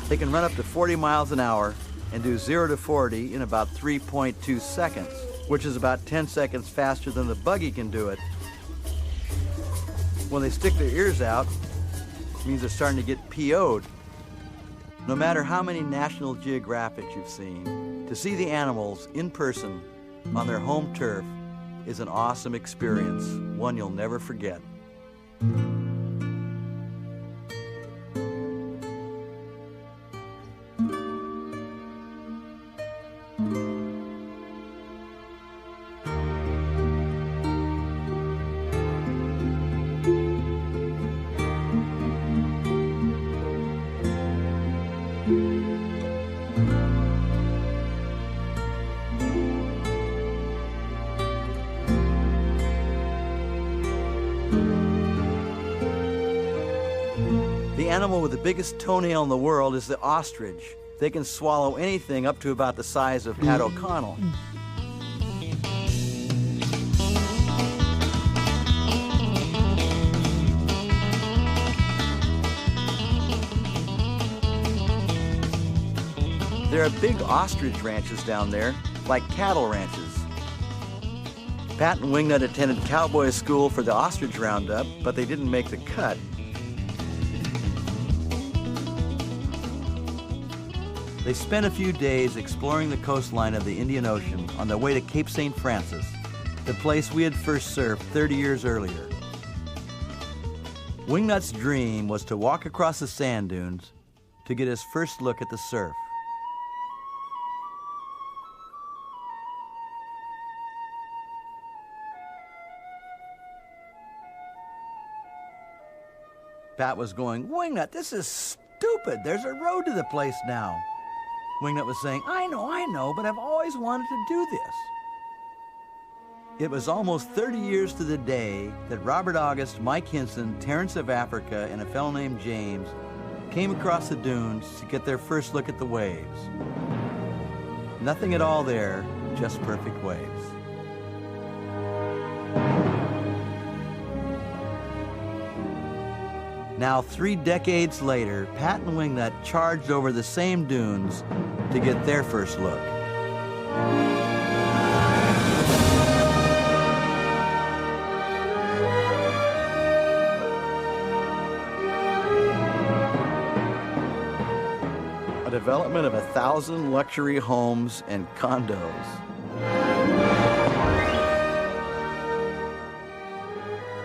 They can run up to 40 miles an hour and do 0 to 40 in about 3.2 seconds, which is about 10 seconds faster than the buggy can do it. When they stick their ears out, it means they're starting to get PO'd. No matter how many National Geographics you've seen, to see the animals in person on their home turf is an awesome experience, one you'll never forget. The animal with the biggest toenail in the world is the ostrich. They can swallow anything up to about the size of Pat O'Connell. There are big ostrich ranches down there, like cattle ranches. Pat and Wingnut attended cowboy school for the ostrich roundup, but they didn't make the cut. They spent a few days exploring the coastline of the Indian Ocean on their way to Cape St. Francis, the place we had first surfed 30 years earlier. Wingnut's dream was to walk across the sand dunes to get his first look at the surf. Pat was going, "Wingnut, this is stupid. There's a road to the place now." Wingnut was saying, I know, but I've always wanted to do this." It was almost 30 years to the day that Robert August, Mike Hinson, Terrence of Africa, and a fellow named James came across the dunes to get their first look at the waves. Nothing at all there, just perfect waves. Now, 3 decades later, Pat and Wingnut charged over the same dunes to get their first look. A development of 1,000 luxury homes and condos.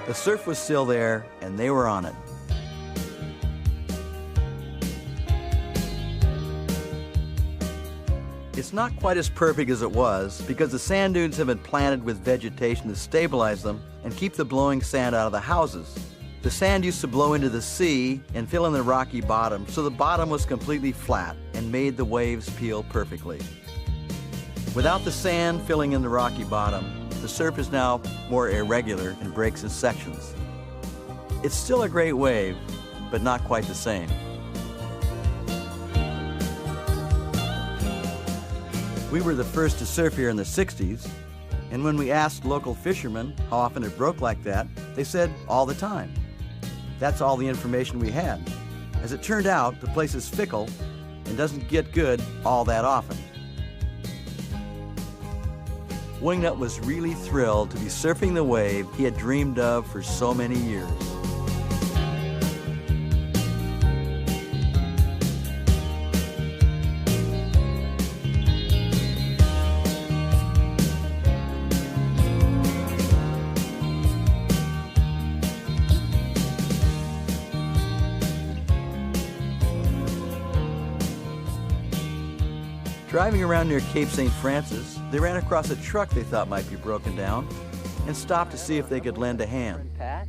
The surf was still there, and they were on it. It's not quite as perfect as it was because the sand dunes have been planted with vegetation to stabilize them and keep the blowing sand out of the houses. The sand used to blow into the sea and fill in the rocky bottom, so the bottom was completely flat and made the waves peel perfectly. Without the sand filling in the rocky bottom, the surf is now more irregular and breaks in sections. It's still a great wave, but not quite the same. We were the first to surf here in the 60s, and when we asked local fishermen how often it broke like that, they said all the time. That's all the information we had. As it turned out, the place is fickle and doesn't get good all that often. Wingnut was really thrilled to be surfing the wave he had dreamed of for so many years. Driving around near Cape St. Francis, they ran across a truck they thought might be broken down and stopped to see if they could lend a hand. Pat?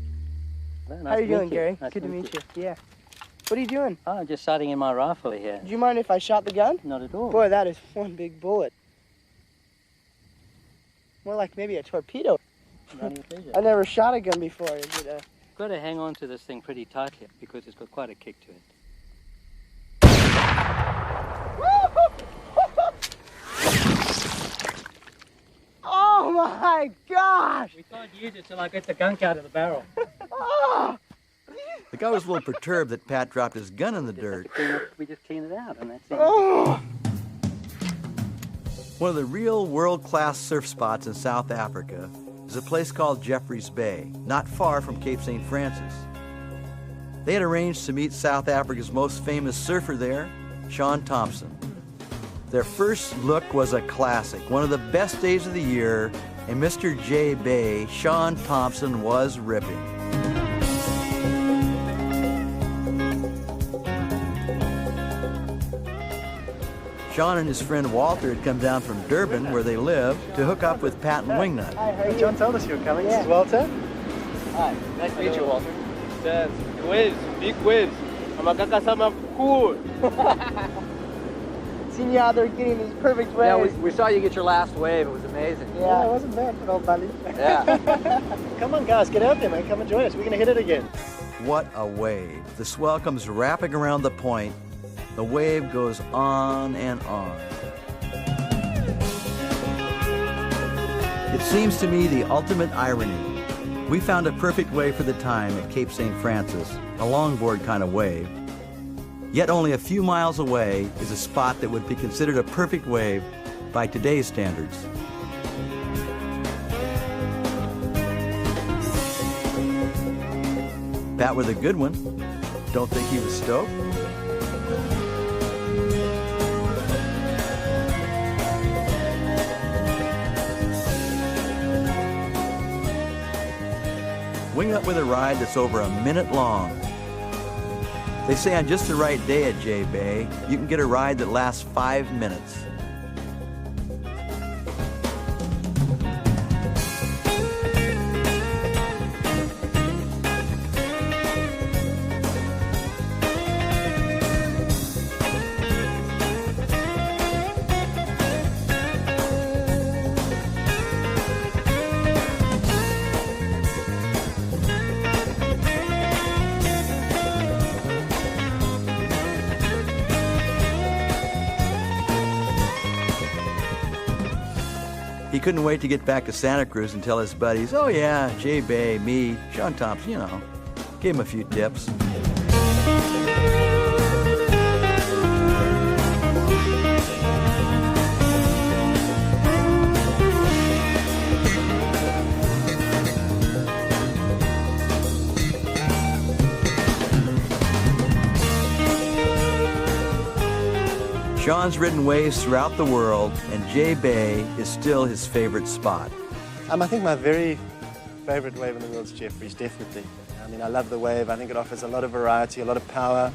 How are you doing, Gary? Good to meet you. Yeah. What are you doing? Oh, I'm just sighting in my rifle here. Do you mind if I shot the gun? Not at all. Boy, that is one big bullet. More like maybe a torpedo. None of your pleasure. I never shot a gun before. Is it Got to hang on to this thing pretty tightly because it's got quite a kick to it. Oh my gosh! We can't use it till I get the gunk out of the barrel. The guy was a little perturbed that Pat dropped his gun in the dirt. We just clean it out and that's it. Oh! One of the real world-class surf spots in South Africa is a place called Jeffreys Bay, not far from Cape St. Francis. They had arranged to meet South Africa's most famous surfer there, Sean Thompson. Their first look was a classic, one of the best days of the year, and Mr. J. Bay, Sean Thompson, was ripping. Sean and his friend Walter had come down from Durban, where they live, to hook up with Pat and Wingnut. Hi, John told us you were coming. This is Walter. Hi, nice to meet you, Walter. Quiz, big quiz. Amakakasama cool. Seen you out there getting these perfect waves. Yeah, we saw you get your last wave. It was amazing. Yeah, it wasn't bad for an old buddy. Yeah. Come on, guys, get out there, man. Come and join us. We're going to hit it again. What a wave. The swell comes wrapping around the point. The wave goes on and on. It seems to me the ultimate irony. We found a perfect wave for the time at Cape St. Francis, a longboard kind of wave. Yet only a few miles away is a spot that would be considered a perfect wave by today's standards. Pat with a good one. Don't think he was stoked? Wing up with a ride that's over a minute long. They say on just the right day at J Bay, you can get a ride that lasts 5 minutes. He couldn't wait to get back to Santa Cruz and tell his buddies, oh yeah, J Bay, me, Sean Thompson, you know. Gave him a few tips. Sean's ridden waves throughout the world, and J Bay is still his favorite spot. I think my very favorite wave in the world is Jeffreys, definitely. I mean, I love the wave. I think it offers a lot of variety, a lot of power.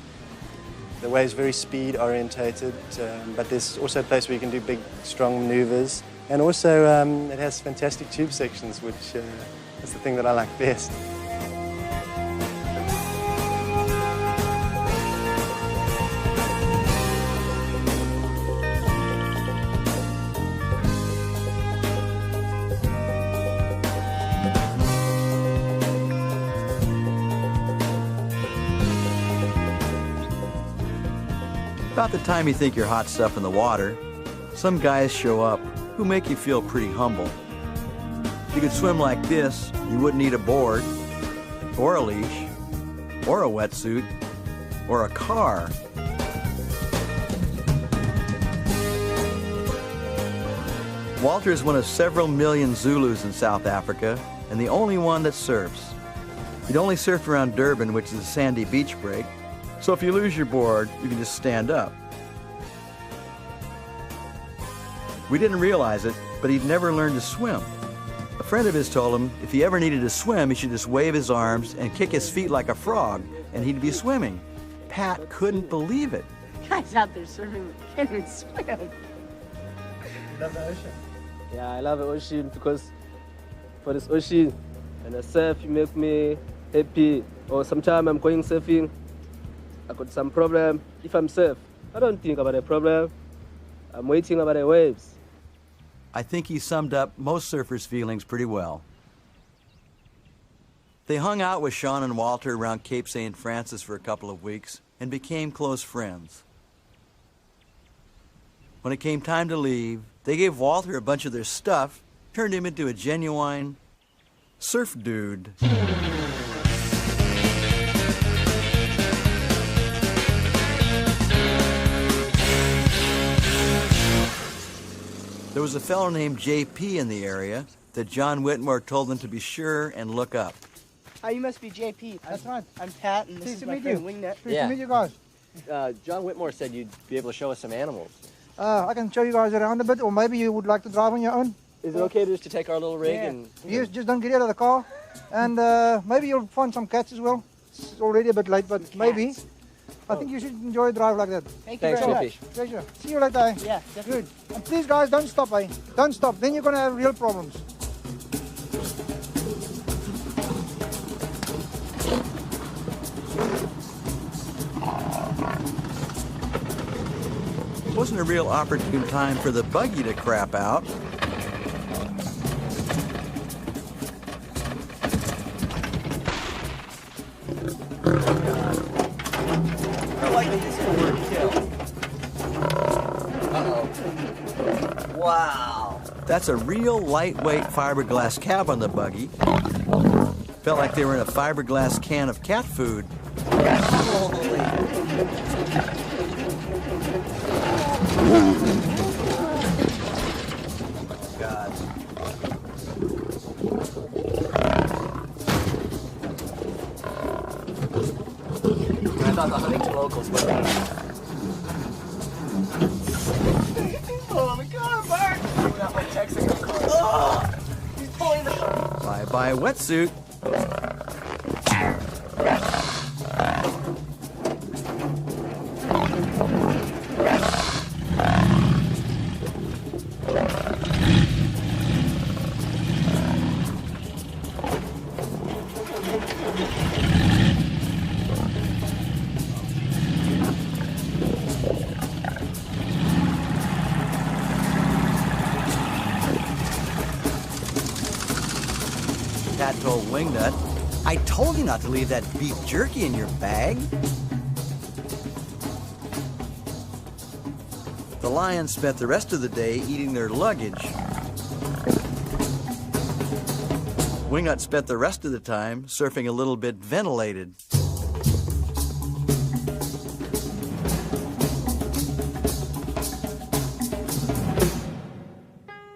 The wave's very speed orientated, but there's also a place where you can do big, strong maneuvers. And also, it has fantastic tube sections, which is the thing that I like best. About the time you think you're hot stuff in the water, some guys show up who make you feel pretty humble. If you could swim like this, you wouldn't need a board, or a leash, or a wetsuit, or a car. Walter is one of several million Zulus in South Africa, and the only one that surfs. He'd only surfed around Durban, which is a sandy beach break, so if you lose your board, you can just stand up. We didn't realize it, but he'd never learned to swim. A friend of his told him if he ever needed to swim, he should just wave his arms and kick his feet like a frog, and he'd be swimming. Pat couldn't believe it. Guys out there surfing can't even swim. You love the ocean? Yeah, I love the ocean because for this ocean, when I surf, you make me happy. Or sometimes I'm going surfing, I got some problem. If I'm surf, I don't think about a problem. I'm waiting about the waves. I think he summed up most surfers' feelings pretty well. They hung out with Sean and Walter around Cape St. Francis for a couple of weeks and became close friends. When it came time to leave, they gave Walter a bunch of their stuff, turned him into a genuine surf dude. There was a fellow named JP in the area that John Whitmore told them to be sure and look up. Oh, you must be JP. That's right. I'm Pat, and this Pleased is to my meet friend you. Wingnut. Pleased to meet you guys. John Whitmore said you'd be able to show us some animals. I can show you guys around a bit, or maybe you would like to drive on your own. Is it okay just to take our little rig and... Yes, just don't get out of the car. And maybe you'll find some cats as well. It's already a bit late, but maybe. I think you should enjoy a drive like that. Thank you very much. Pleasure. See you later. Eh? Yeah, definitely. Good. And please, guys, don't stop, eh? Don't stop. Then you're going to have real problems. It wasn't a real opportune time for the buggy to crap out. Wow. That's a real lightweight fiberglass cab on the buggy. Felt like they were in a fiberglass can of cat food. God. I thought the Huntington locals were Oh my God, Mark! not my Texaco car. Oh, He's pulling the... Bye-bye wetsuit. Pat told Wingnut, "I told you not to leave that beef jerky in your bag." The Lions spent the rest of the day eating their luggage. Wingnut spent the rest of the time surfing a little bit ventilated.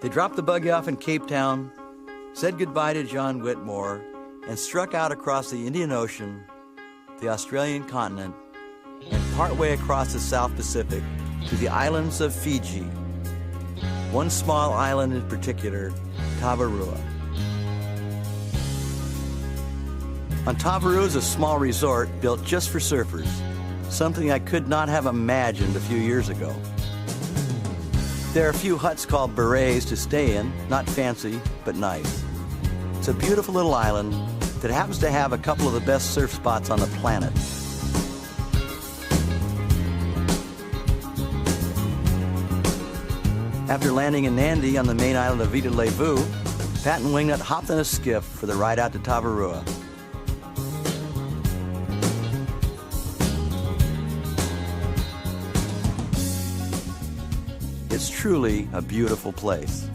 They dropped the buggy off in Cape Town, said goodbye to John Whitmore, and struck out across the Indian Ocean, the Australian continent, and partway across the South Pacific to the islands of Fiji. One small island in particular, Tavarua. On Tavarua is a small resort built just for surfers, something I could not have imagined a few years ago. There are a few huts called berets to stay in, not fancy, but nice. It's a beautiful little island that happens to have a couple of the best surf spots on the planet. After landing in Nandi on the main island of Vita Levu, Pat and Wingnut hopped in a skiff for the ride out to Tavarua. It's truly a beautiful place.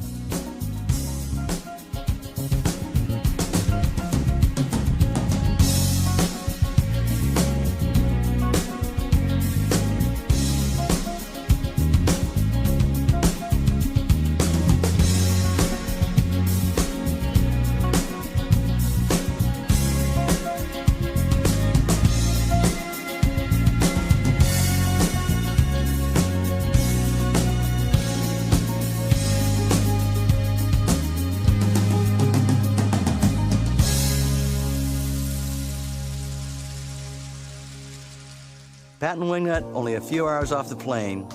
Pat and Wingnut only a few hours off the plane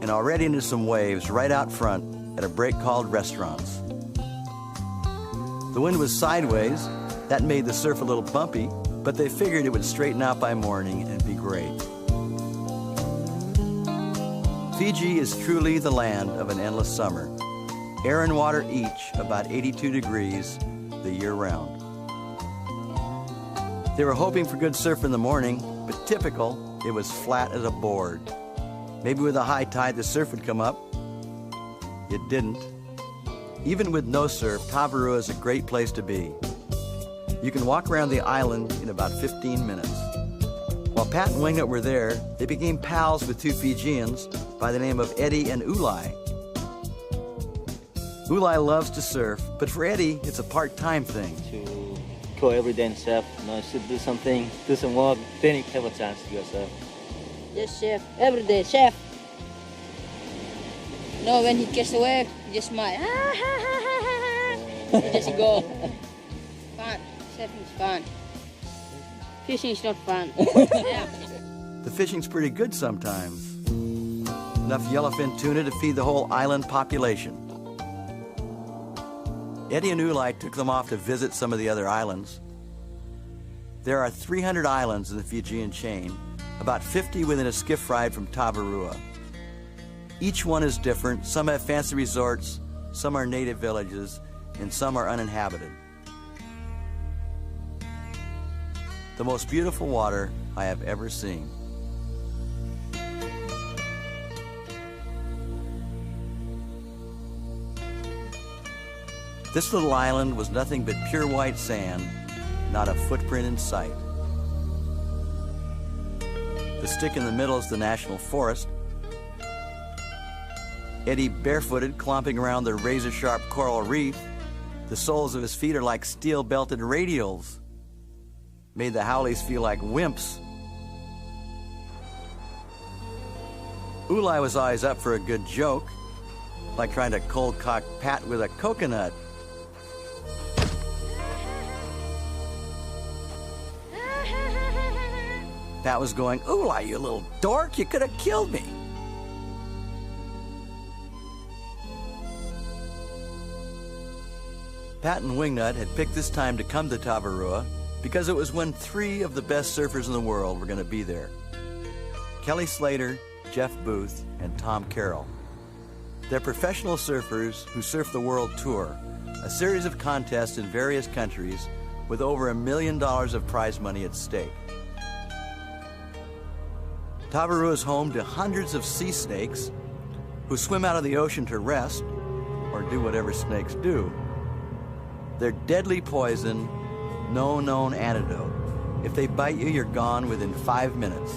and already into some waves right out front at a break called Restaurants. The wind was sideways. That made the surf a little bumpy, but they figured it would straighten out by morning and be great. Fiji is truly the land of an endless summer. Air and water each about 82 degrees the year round. They were hoping for good surf in the morning, but typical, it was flat as a board. Maybe with a high tide the surf would come up. It didn't. Even with no surf, Tavarua is a great place to be. You can walk around the island in about 15 minutes. While Pat and Wingnut were there, they became pals with two Fijians by the name of Eddie and Ulai. Ulai loves to surf, but for Eddie, it's a part-time thing. To go every day and surf, should do something, do some work, then you have a chance to go surf. Just chef, every day, chef. No, when he gets away, he just smile. He just go. Fun. Surfing is fun. Fishing is not fun. Yeah. The fishing's pretty good sometimes. Enough yellowfin tuna to feed the whole island population. Eddie and Ulai took them off to visit some of the other islands. There are 300 islands in the Fijian chain, about 50 within a skiff ride from Tavarua. Each one is different. Some have fancy resorts, some are native villages, and some are uninhabited. The most beautiful water I have ever seen. This little island was nothing but pure white sand, not a footprint in sight. The stick in the middle is the national forest. Eddie barefooted, clomping around the razor-sharp coral reef. The soles of his feet are like steel-belted radials. Made the Howleys feel like wimps. Ulai was always up for a good joke, like trying to cold-cock Pat with a coconut. Pat was going, "Ulai, you little dork, you could have killed me." Pat and Wingnut had picked this time to come to Tavarua because it was when 3 of the best surfers in the world were going to be there. Kelly Slater, Jeff Booth, and Tom Carroll. They're professional surfers who surf the World Tour, a series of contests in various countries with over $1 million of prize money at stake. Tavarua is home to hundreds of sea snakes who swim out of the ocean to rest or do whatever snakes do. They're deadly poison, no known antidote. If they bite you, you're gone within 5 minutes.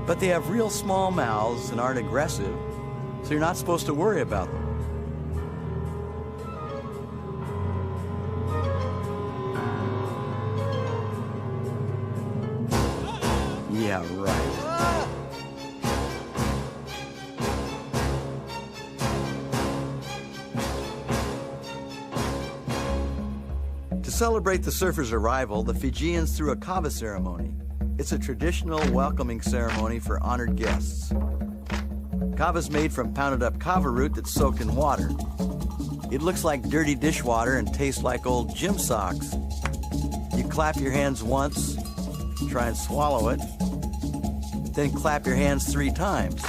But they have real small mouths and aren't aggressive, so you're not supposed to worry about them. Yeah, right. To celebrate the surfers' arrival, the Fijians threw a kava ceremony. It's a traditional welcoming ceremony for honored guests. Kava's made from pounded up kava root that's soaked in water. It looks like dirty dishwater and tastes like old gym socks. You clap your hands once, try and swallow it, then clap your hands 3 times.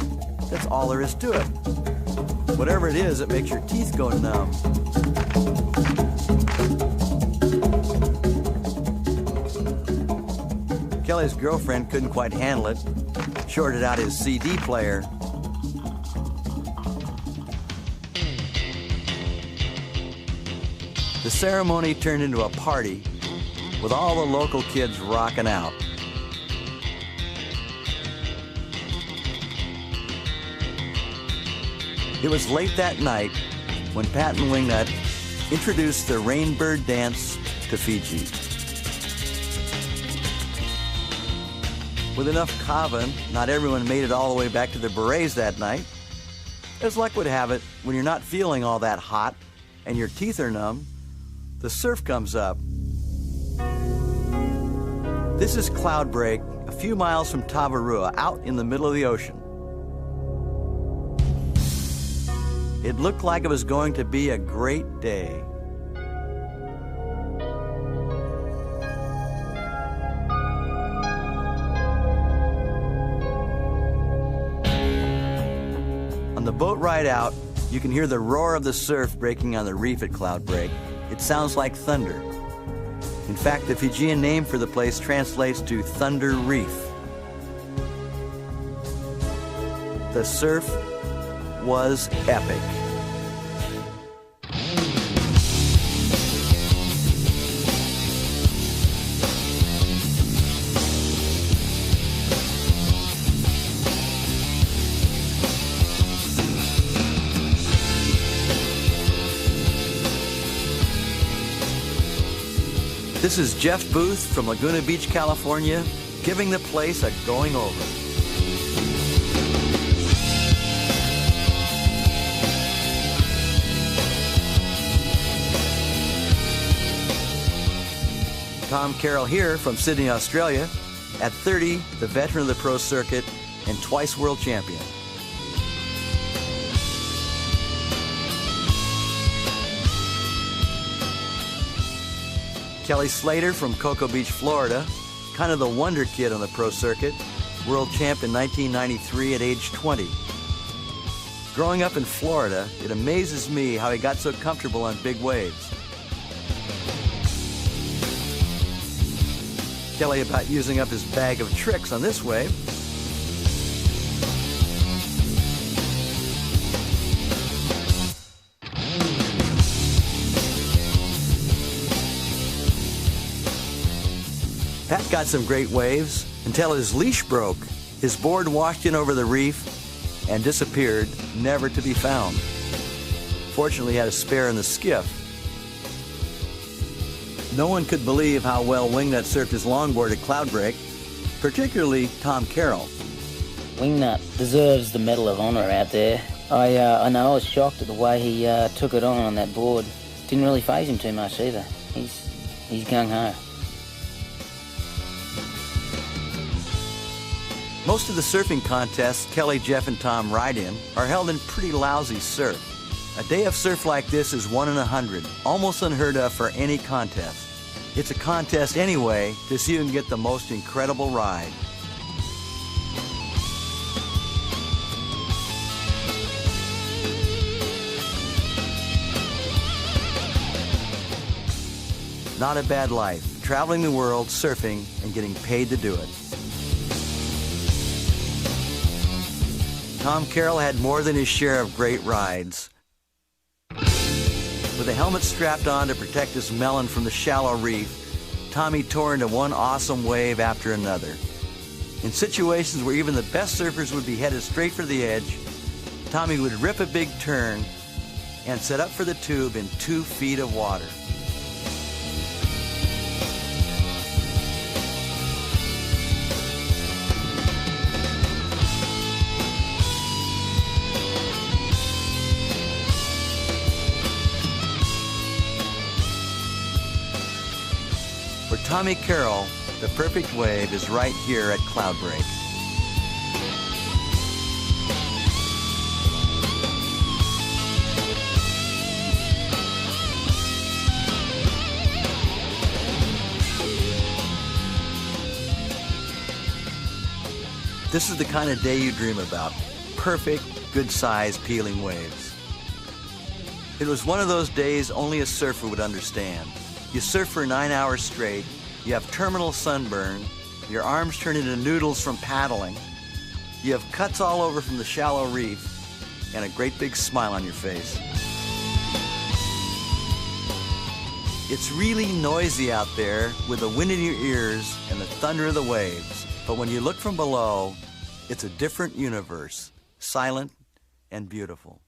That's all there is to it. Whatever it is, it makes your teeth go numb. Kelly's girlfriend couldn't quite handle it, shorted out his CD player. The ceremony turned into a party with all the local kids rocking out. It was late that night when Pat and Wingnut introduced the Rainbird Dance to Fiji. With enough kava, not everyone made it all the way back to their berets that night. As luck would have it, when you're not feeling all that hot and your teeth are numb, the surf comes up. This is Cloudbreak, a few miles from Tavarua, out in the middle of the ocean. It looked like it was going to be a great day. boat ride out, you can hear the roar of the surf breaking on the reef at Cloudbreak. It sounds like thunder. In fact, the Fijian name for the place translates to Thunder Reef. The surf was epic. This is Jeff Booth from Laguna Beach, California, giving the place a going over. Tom Carroll here from Sydney, Australia. At 30, the veteran of the pro circuit and twice world champion. Kelly Slater from Cocoa Beach, Florida, kind of the wonder kid on the pro circuit, world champ in 1993 at age 20. Growing up in Florida, it amazes me how he got so comfortable on big waves. Kelly about using up his bag of tricks on this wave. Pat got some great waves until his leash broke. His board washed in over the reef and disappeared, never to be found. Fortunately, he had a spare in the skiff. No one could believe how well Wingnut surfed his longboard at Cloudbreak, particularly Tom Carroll. Wingnut deserves the Medal of Honor out there. I know I was shocked at the way he took it on that board. Didn't really faze him too much either. He's gung-ho. Most of the surfing contests Kelly, Jeff, and Tom ride in are held in pretty lousy surf. A day of surf like this is 1 in 100, almost unheard of for any contest. It's a contest anyway to see who can get the most incredible ride. Not a bad life, traveling the world, surfing, and getting paid to do it. Tom Carroll had more than his share of great rides. With a helmet strapped on to protect his melon from the shallow reef, Tommy tore into one awesome wave after another. In situations where even the best surfers would be headed straight for the edge, Tommy would rip a big turn and set up for the tube in 2 feet of water. For Tommy Carroll, the perfect wave is right here at Cloudbreak. This is the kind of day you dream about. Perfect, good-sized, peeling waves. It was one of those days only a surfer would understand. You surf for 9 hours straight, you have terminal sunburn, your arms turn into noodles from paddling, you have cuts all over from the shallow reef, and a great big smile on your face. It's really noisy out there with the wind in your ears and the thunder of the waves, but when you look from below, it's a different universe, silent and beautiful.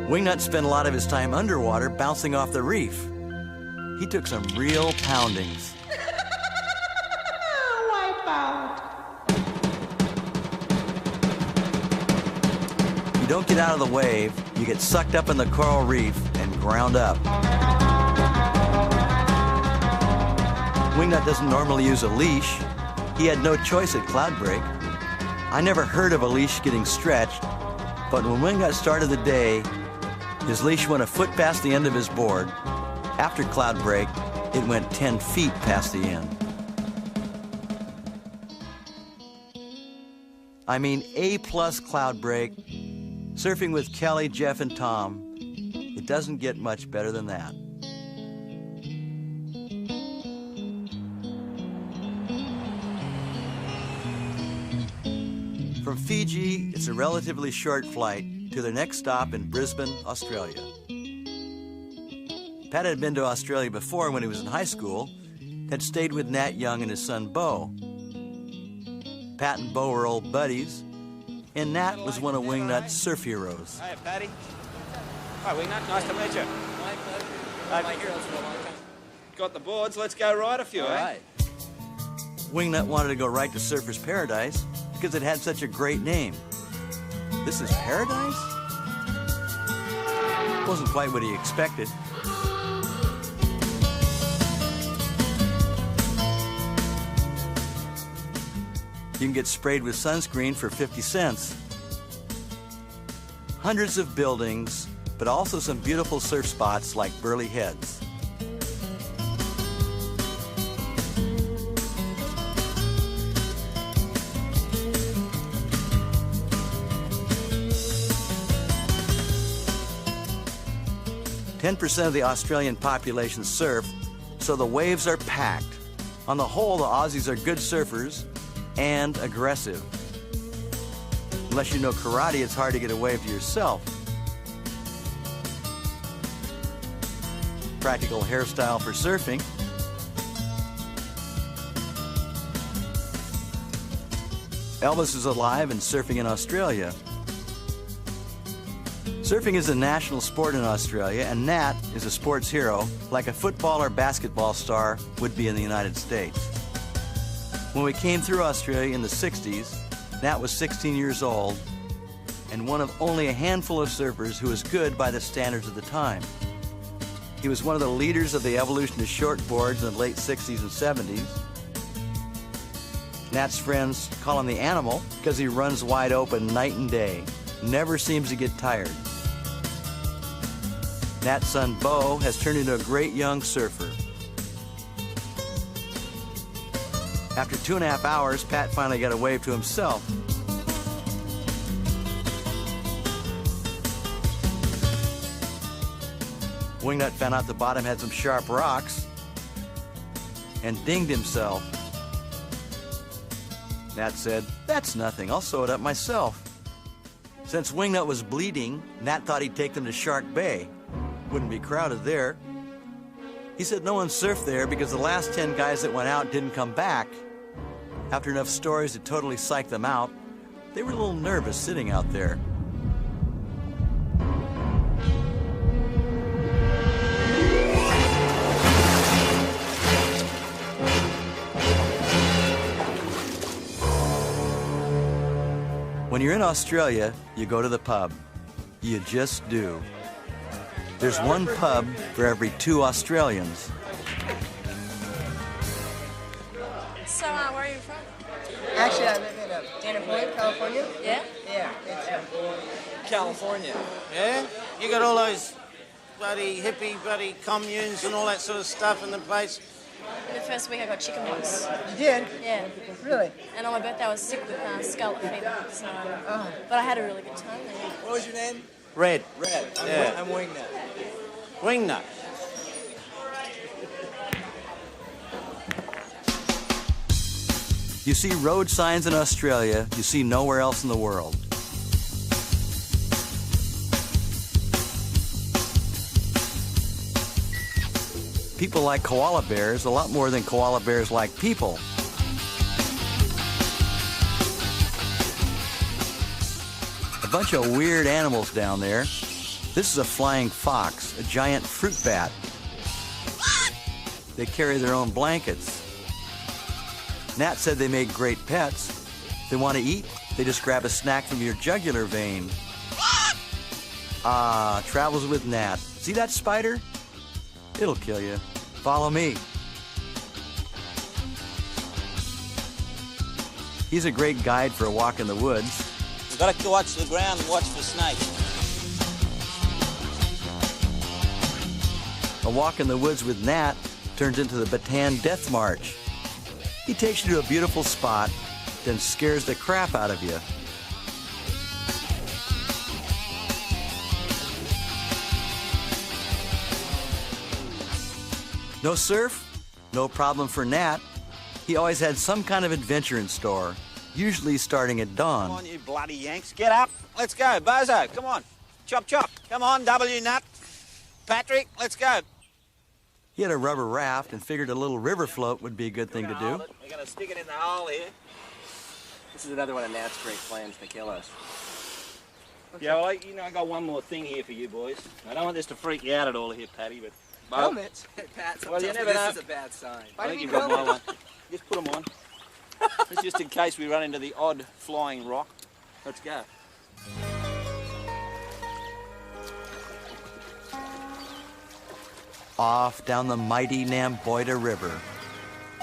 Wingnut spent a lot of his time underwater bouncing off the reef. He took some real poundings. Wipe out. You don't get out of the wave, you get sucked up in the coral reef and ground up. Wingnut doesn't normally use a leash. He had no choice at Cloudbreak. I never heard of a leash getting stretched, but when Wingnut started the day, his leash went a foot past the end of his board. After Cloudbreak, it went 10 feet past the end. I mean, A-plus Cloudbreak, surfing with Kelly, Jeff, and Tom. It doesn't get much better than that. From Fiji, it's a relatively short flight to their next stop in Brisbane, Australia. Pat had been to Australia before when he was in high school, had stayed with Nat Young and his son, Bo. Pat and Bo were old buddies, and Nat was one of Wingnut's surf heroes. Hi, Patty. Hi, Wingnut. Nice to meet you. My heroes for a long time. Got the boards. Let's go ride a few, All right. Wingnut wanted to go right to Surfer's Paradise because it had such a great name. This is paradise? Wasn't quite what he expected. You can get sprayed with sunscreen for 50 cents. Hundreds of buildings, but also some beautiful surf spots like Burley Heads. .10% of the Australian population surf, so the waves are packed. On the whole, the Aussies are good surfers and aggressive. Unless you know karate, it's hard to get a wave to yourself. Practical hairstyle for surfing. Elvis is alive and surfing in Australia. Surfing is a national sport in Australia, and Nat is a sports hero like a football or basketball star would be in the United States. When we came through Australia in the 60s, Nat was 16 years old and one of only a handful of surfers who was good by the standards of the time. He was one of the leaders of the evolution of shortboards in the late 60s and 70s. Nat's friends call him the animal because he runs wide open night and day, never seems to get tired. Nat's son, Bo, has turned into a great young surfer. After 2.5 hours, Pat finally got a wave to himself. Wingnut found out the bottom had some sharp rocks and dinged himself. Nat said, "That's nothing, I'll sew it up myself." Since Wingnut was bleeding, Nat thought he'd take them to Shark Bay. Wouldn't be crowded there. He said no one surfed there because the last 10 guys that went out didn't come back. After enough stories to totally psych them out, they were a little nervous sitting out there. When you're in Australia, you go to the pub. You just do. There's one pub for every 2 Australians. So, where are you from? Actually, I live in Dana Point, California. Yeah? Yeah, it's California. Yeah? You got all those bloody hippie, bloody communes and all that sort of stuff in the place. In the first week I got chicken pox. You did? Yeah. Really? And on my birthday I was sick with scarlet fever. So, but I had a really good time there. What was your name? Red. Red. Yeah. I'm Wingnut. Wingnut. You see road signs in Australia you see nowhere else in the world. People like koala bears a lot more than koala bears like people. A bunch of weird animals down there. This is a flying fox, a giant fruit bat. They carry their own blankets. Nat said they make great pets. If they want to eat, they just grab a snack from your jugular vein. Ah, travels with Nat. See that spider? It'll kill you. Follow me. He's a great guide for a walk in the woods. You've got to watch the ground and watch for snakes. A walk in the woods with Nat turns into the Bataan Death March. He takes you to a beautiful spot, then scares the crap out of you. No surf? No problem for Nat. He always had some kind of adventure in store, usually starting at dawn. Come on, you bloody Yanks. Get up. Let's go. Bozo, come on. Chop, chop. Come on, W Nut. Patrick, let's go. He had a rubber raft and figured a little river float would be a good thing to do. We're going to stick it in the hole here. This is another one of Nat's great plans to kill us. Yeah, well, I got one more thing here for you boys. I don't want this to freak you out at all here, Patty, but... Helmets? Pat, well, you never know. This is a bad sign. I think you've got my one. Just put them on. It's just in case we run into the odd flying rock. Let's go. Off down the mighty Namboida River.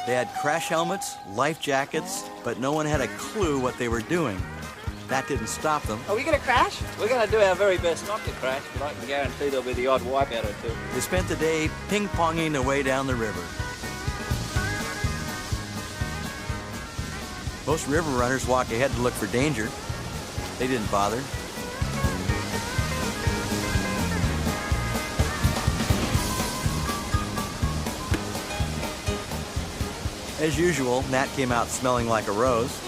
They had crash helmets, life jackets, but no one had a clue what they were doing. That didn't stop them. Are we going to crash? We're going to do our very best not to crash, but I can guarantee there'll be the odd wipeout or two. They spent the day ping-ponging their way down the river. Most river runners walk ahead to look for danger. They didn't bother. As usual, Nat came out smelling like a rose.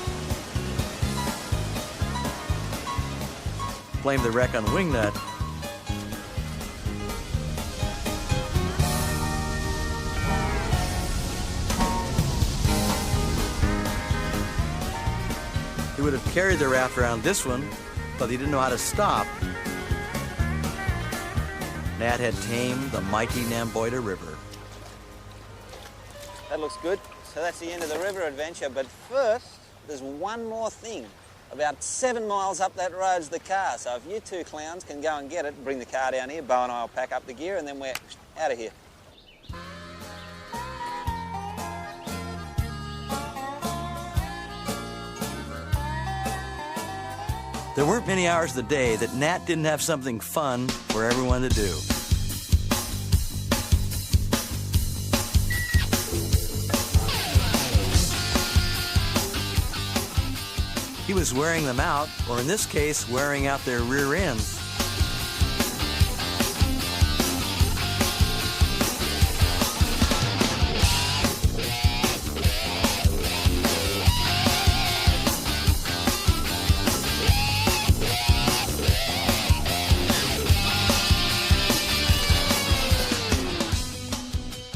Blamed the wreck on Wingnut. He would have carried the raft around this one, but he didn't know how to stop. Nat had tamed the mighty Namboida River. That looks good. So that's the end of the river adventure, but first, there's one more thing. About 7 miles up that road's the car, so if you two clowns can go and get it, bring the car down here, Bo and I will pack up the gear, and then we're out of here. There weren't many hours of the day that Nat didn't have something fun for everyone to do. He was wearing them out, or in this case, wearing out their rear ends.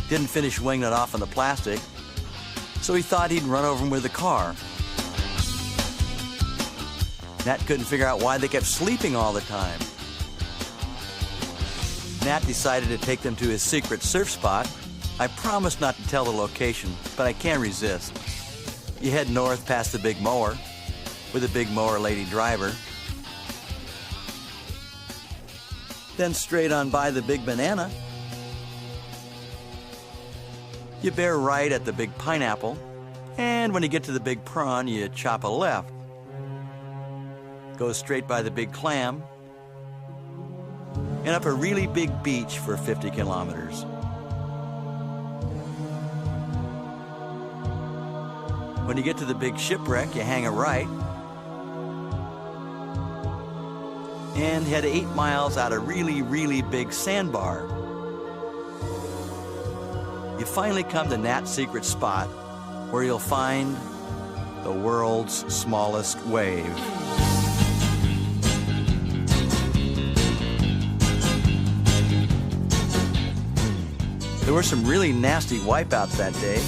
Didn't finish Wingnut off on the plastic, so he thought he'd run over him with the car. Nat couldn't figure out why they kept sleeping all the time. Nat decided to take them to his secret surf spot. I promised not to tell the location, but I can't resist. You head north past the big mower, with a big mower lady driver. Then straight on by the big banana. You bear right at the big pineapple, and when you get to the big prawn, you chop a left. Go straight by the big clam, and up a really big beach for 50 kilometers. When you get to the big shipwreck, you hang a right, and head 8 miles out a really, really big sandbar. You finally come to Nat's secret spot, where you'll find the world's smallest wave. There were some really nasty wipeouts that day.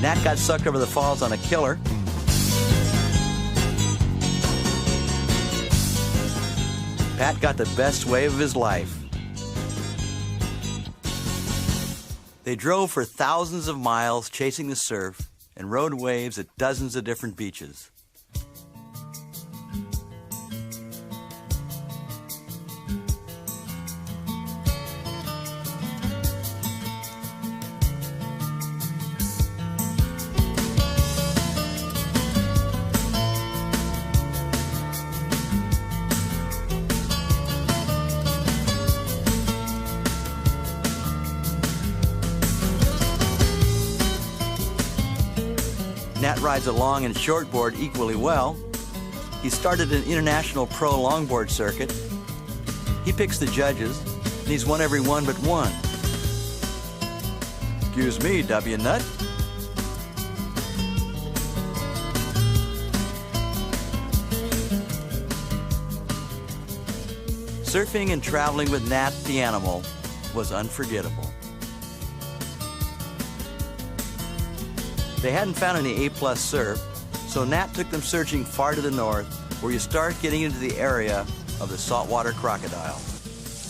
Nat got sucked over the falls on a killer. Pat got the best wave of his life. They drove for thousands of miles chasing the surf and rode waves at dozens of different beaches. Nat rides a long and shortboard equally well. He started an international pro longboard circuit. He picks the judges, and he's won every one but one. Excuse me, W Nut. Surfing and traveling with Nat the animal was unforgettable. They hadn't found any A+ surf, so Nat took them searching far to the north, where you start getting into the area of the saltwater crocodile.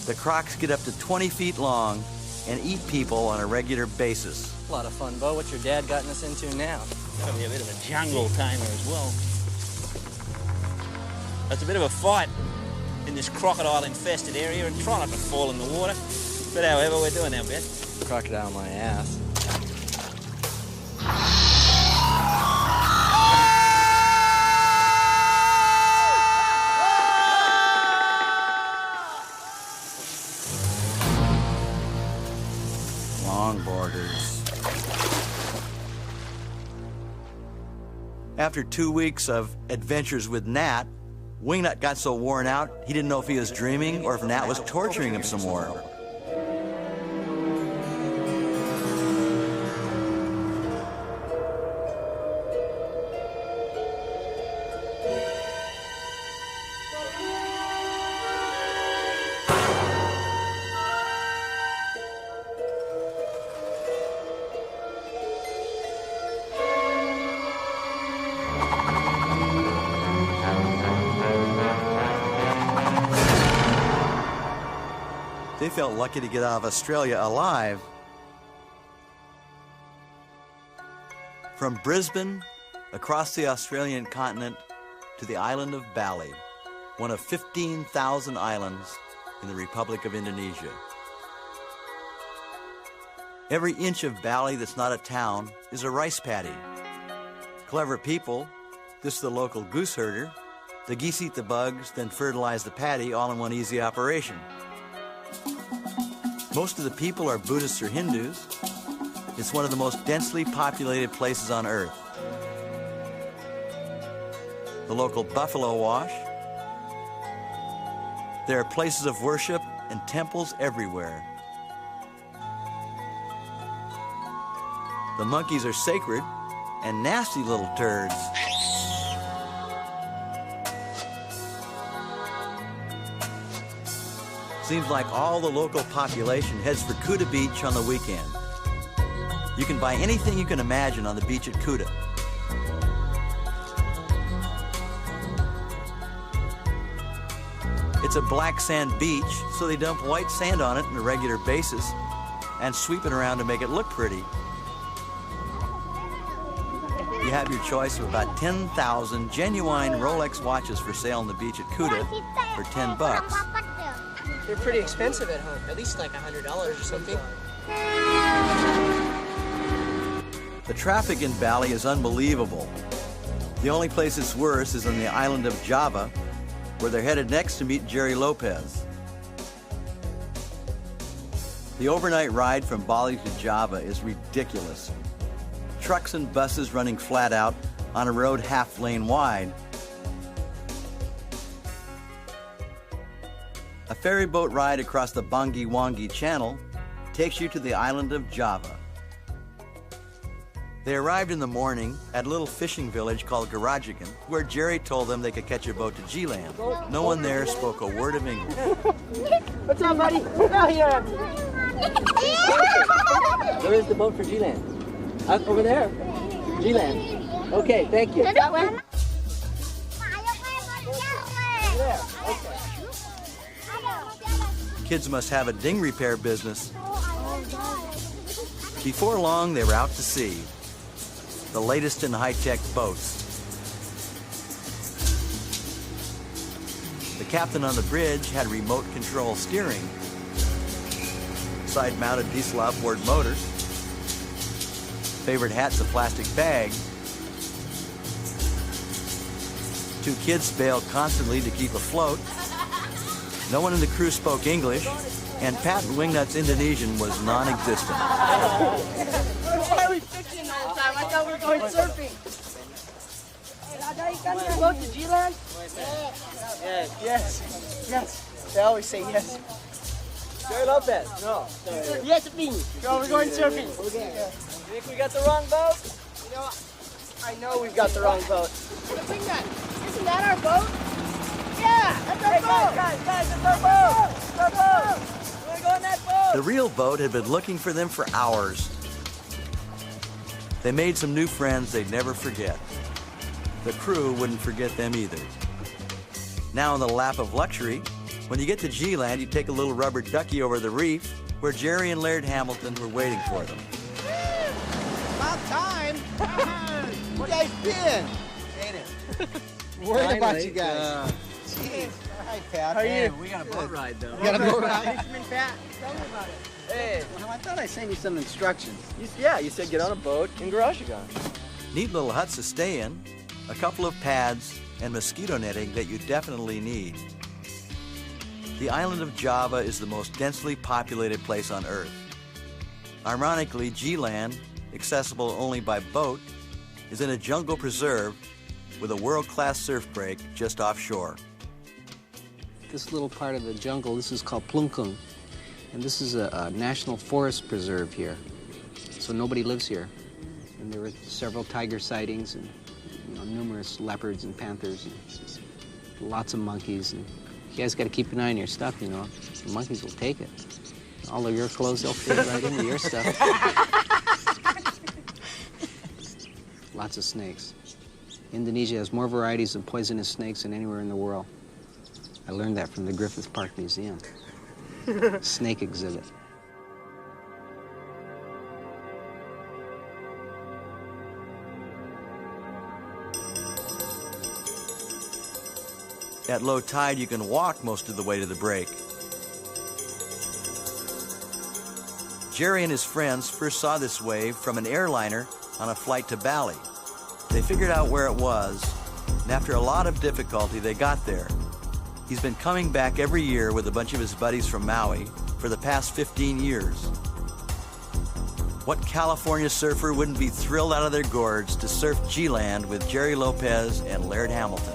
The crocs get up to 20 feet long and eat people on a regular basis. A lot of fun, Bo. What's your dad gotten us into now? That'll be a bit of a jungle tamer as well. It's a bit of a fight in this crocodile-infested area, and try not to fall in the water. But however, we're doing our best. Crocodile my ass. Longboarders. After 2 weeks of adventures with Nat, Wingnut got so worn out, he didn't know if he was dreaming or if Nat was torturing him some more. They felt lucky to get out of Australia alive. From Brisbane, across the Australian continent, to the island of Bali, one of 15,000 islands in the Republic of Indonesia. Every inch of Bali that's not a town is a rice paddy. Clever people, this is the local goose herder, the geese eat the bugs, then fertilize the paddy all in one easy operation. Most of the people are Buddhists or Hindus. It's one of the most densely populated places on Earth. The local buffalo wash. There are places of worship and temples everywhere. The monkeys are sacred and nasty little turds. Seems like all the local population heads for Kuta Beach on the weekend. You can buy anything you can imagine on the beach at Kuta. It's a black sand beach, so they dump white sand on it on a regular basis and sweep it around to make it look pretty. You have your choice of about 10,000 genuine Rolex watches for sale on the beach at Kuta for $10. They're pretty expensive at home, at least like $100 or something. The traffic in Bali is unbelievable. The only place it's worse is on the island of Java, where they're headed next to meet Jerry Lopez. The overnight ride from Bali to Java is ridiculous. Trucks and buses running flat out on a road half lane wide. A ferry boat ride across the Bangi Wangi Channel takes you to the island of Java. They arrived in the morning at a little fishing village called Garajagan, where Jerry told them they could catch a boat to G-Land. No one there spoke a word of English. What's up, buddy? Oh, yeah. Where is the boat for G-Land? Over there? G-Land. Okay, thank you. Yeah, okay. Kids must have a ding repair business. Before long, they were out to sea. The latest in high-tech boats. The captain on the bridge had remote control steering, side-mounted diesel outboard motor, favorite hat's a plastic bag. 2 kids bailed constantly to keep afloat. No one in the crew spoke English, and Pat Wingnut's Indonesian was non-existent. Why are we fixing all the time? I thought we were going surfing. Go to G-Land? Yes. They always say yes. Jerry Lopez. No. Yes, please. Go, we're going surfing. You think we got the wrong boat? You know, I know we've got the wrong boat. Isn't that our boat? Yeah, that's our boat. Guys, that's our boat. That's our boat. We want to go on that boat. The real boat had been looking for them for hours. They made some new friends they'd never forget. The crew wouldn't forget them either. Now in the lap of luxury, when you get to G-Land, you take a little rubber ducky over the reef where Jerry and Laird Hamilton were waiting for them. About time. Where you guys been? Ain't it? Worried about you guys. Jeez. Hi, Pat. How are you? We got a boat ride, though. You got a boat ride? Fisherman Pat, tell me about it. Hey. Well, I thought I sent you some instructions. You said get on a boat in Garashagan. Neat little huts to stay in, a couple of pads, and mosquito netting that you definitely need. The island of Java is the most densely populated place on Earth. Ironically, G-Land, accessible only by boat, is in a jungle preserve with a world-class surf break just offshore. This little part of the jungle, this is called Plungkung, and this is a national forest preserve here. So nobody lives here. And there were several tiger sightings and numerous leopards and panthers and lots of monkeys. And you guys got to keep an eye on your stuff, The monkeys will take it. All of your clothes, they'll fit right into your stuff. Lots of snakes. Indonesia has more varieties of poisonous snakes than anywhere in the world. I learned that from the Griffith Park Museum. Snake exhibit. At low tide, you can walk most of the way to the break. Jerry and his friends first saw this wave from an airliner on a flight to Bali. They figured out where it was, and after a lot of difficulty, they got there. He's been coming back every year with a bunch of his buddies from Maui for the past 15 years. What California surfer wouldn't be thrilled out of their gourds to surf G-Land with Jerry Lopez and Laird Hamilton?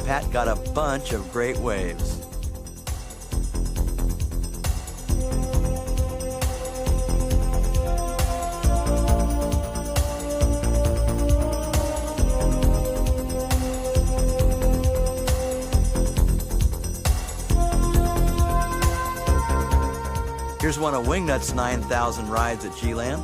Pat got a bunch of great waves. Here's one of Wingnut's 9,000 rides at G-Land.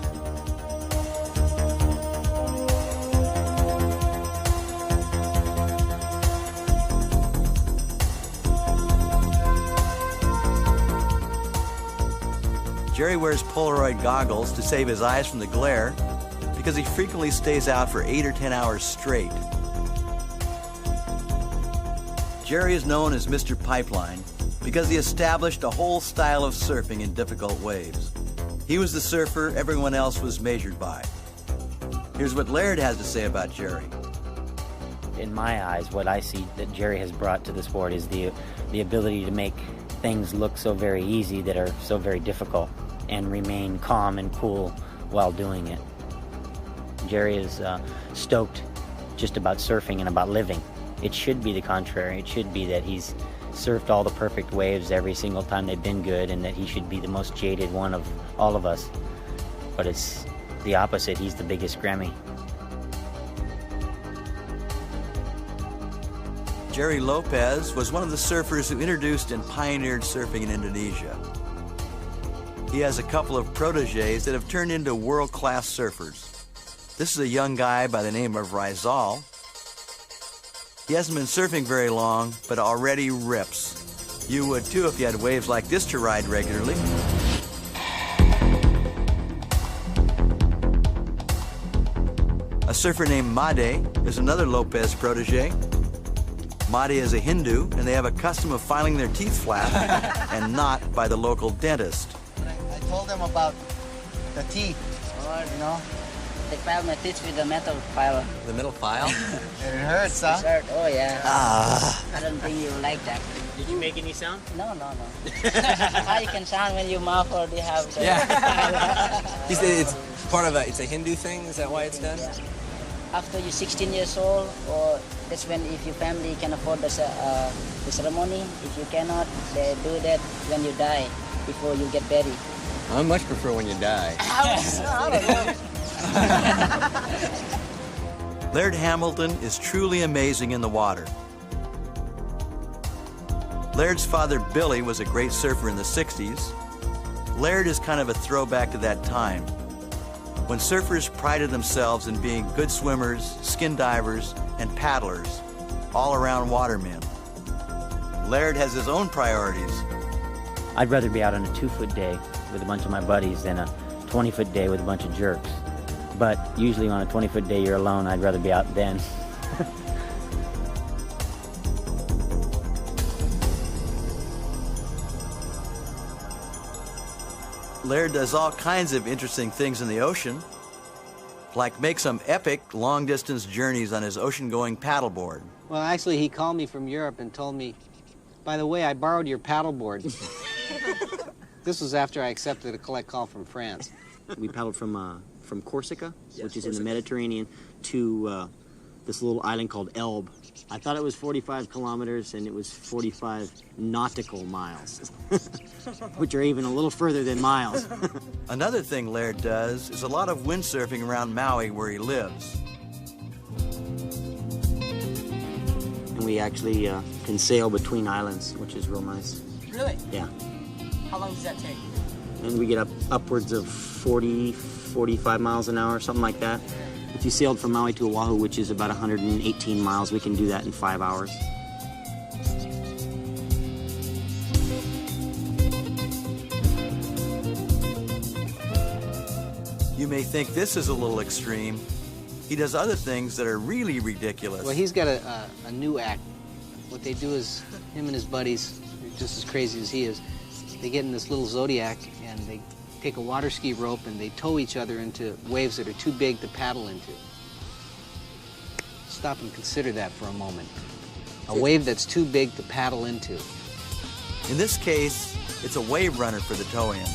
Jerry wears Polaroid goggles to save his eyes from the glare because he frequently stays out for 8 or 10 hours straight. Jerry is known as Mr. Pipeline because he established a whole style of surfing in difficult waves. He was the surfer everyone else was measured by. Here's what Laird has to say about Jerry. In my eyes, what I see that Jerry has brought to the sport is the ability to make things look so very easy that are so very difficult and remain calm and cool while doing it. Jerry is stoked just about surfing and about living. It should be the contrary. It should be that he's surfed all the perfect waves every single time they've been good and that he should be the most jaded one of all of us. But it's the opposite. He's the biggest Grammy. Jerry Lopez was one of the surfers who introduced and pioneered surfing in Indonesia. He has a couple of proteges that have turned into world-class surfers. This is a young guy by the name of Rizal. He hasn't been surfing very long, but already rips. You would too if you had waves like this to ride regularly. A surfer named Made is another Lopez protege. Made is a Hindu, and they have a custom of filing their teeth flat and not by the local dentist. I told them about the teeth, you know. They filed my teeth with the metal filer. The metal file? It hurts, huh? It hurt. Oh, yeah. Ah. I don't think you like that. Did you make any sound? No. How you can sound when your mouth already have the... Yeah. You said it's part of it's a Hindu thing? Is that why it's done? Yeah. After you're 16 years old, or that's when if your family can afford the ceremony. If you cannot, they do that when you die, before you get buried. I much prefer when you die. I don't know. Laird Hamilton is truly amazing in the water. Laird's father, Billy, was a great surfer in the 60s. Laird is kind of a throwback to that time, when surfers prided themselves in being good swimmers, skin divers, and paddlers, all-around watermen. Laird has his own priorities. I'd rather be out on a 2-foot day with a bunch of my buddies than a 20-foot day with a bunch of jerks. But usually on a 20-foot day you're alone, I'd rather be out then. Laird does all kinds of interesting things in the ocean, like make some epic long-distance journeys on his ocean-going paddleboard. Well, actually, he called me from Europe and told me, by the way, I borrowed your paddleboard. This was after I accepted a collect call from France. We paddled from Corsica, which is in the Mediterranean, to this little island called Elbe. I thought it was 45 kilometers, and it was 45 nautical miles, which are even a little further than miles. Another thing Laird does is a lot of windsurfing around Maui, where he lives. And we actually can sail between islands, which is real nice. Really? Yeah. How long does that take? And we get upwards of 40, 45 miles an hour, something like that. If you sailed from Maui to Oahu, which is about 118 miles, we can do that in 5 hours. You may think this is a little extreme. He does other things that are really ridiculous. Well, he's got a new act. What they do is, him and his buddies, just as crazy as he is, they get in this little Zodiac and they take a water ski rope and they tow each other into waves that are too big to paddle into. Stop and consider that for a moment. A wave that's too big to paddle into. In this case, it's a wave runner for the tow-in.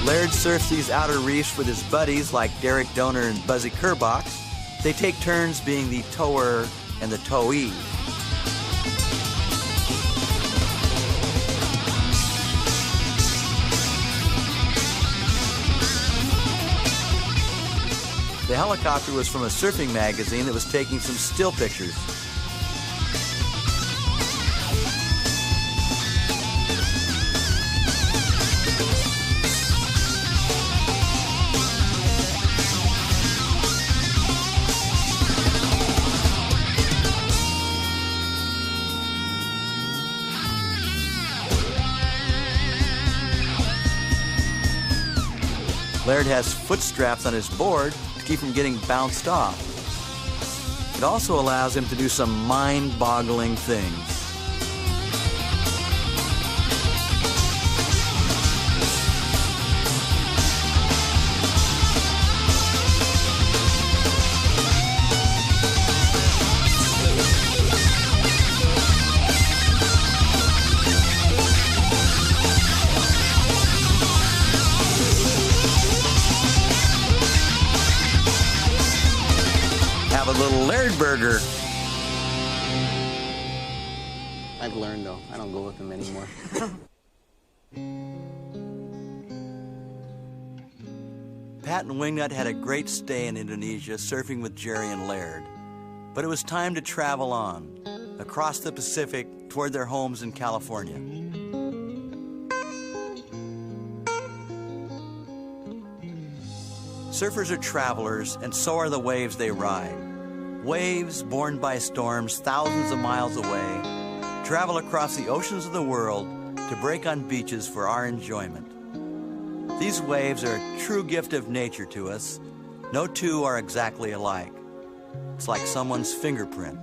Laird surfs these outer reefs with his buddies like Derek Donor and Buzzy Kerbox. They take turns being the tower and the towee. The helicopter was from a surfing magazine that was taking some still pictures. Laird has foot straps on his board to keep him getting bounced off. It also allows him to do some mind-boggling things. Have a little Laird burger. I've learned, though. I don't go with them anymore. Pat and Wingnut had a great stay in Indonesia surfing with Jerry and Laird. But it was time to travel on, across the Pacific toward their homes in California. Surfers are travelers, and so are the waves they ride. Waves borne by storms thousands of miles away travel across the oceans of the world to break on beaches for our enjoyment. These waves are a true gift of nature to us. No two are exactly alike. It's like someone's fingerprint.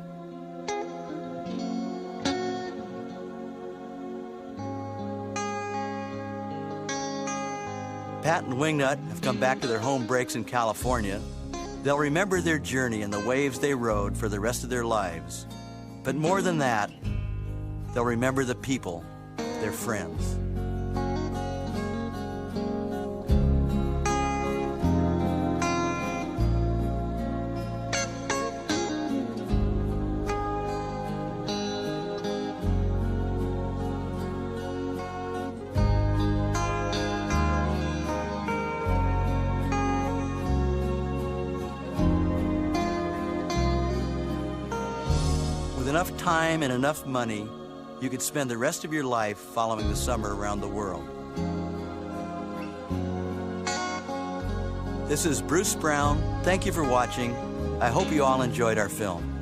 Pat and Wingnut have come back to their home breaks in California. They'll remember their journey and the waves they rode for the rest of their lives. But more than that, they'll remember the people, their friends. With enough time and enough money, you could spend the rest of your life following the summer around the world. This is Bruce Brown. Thank you for watching. I hope you all enjoyed our film.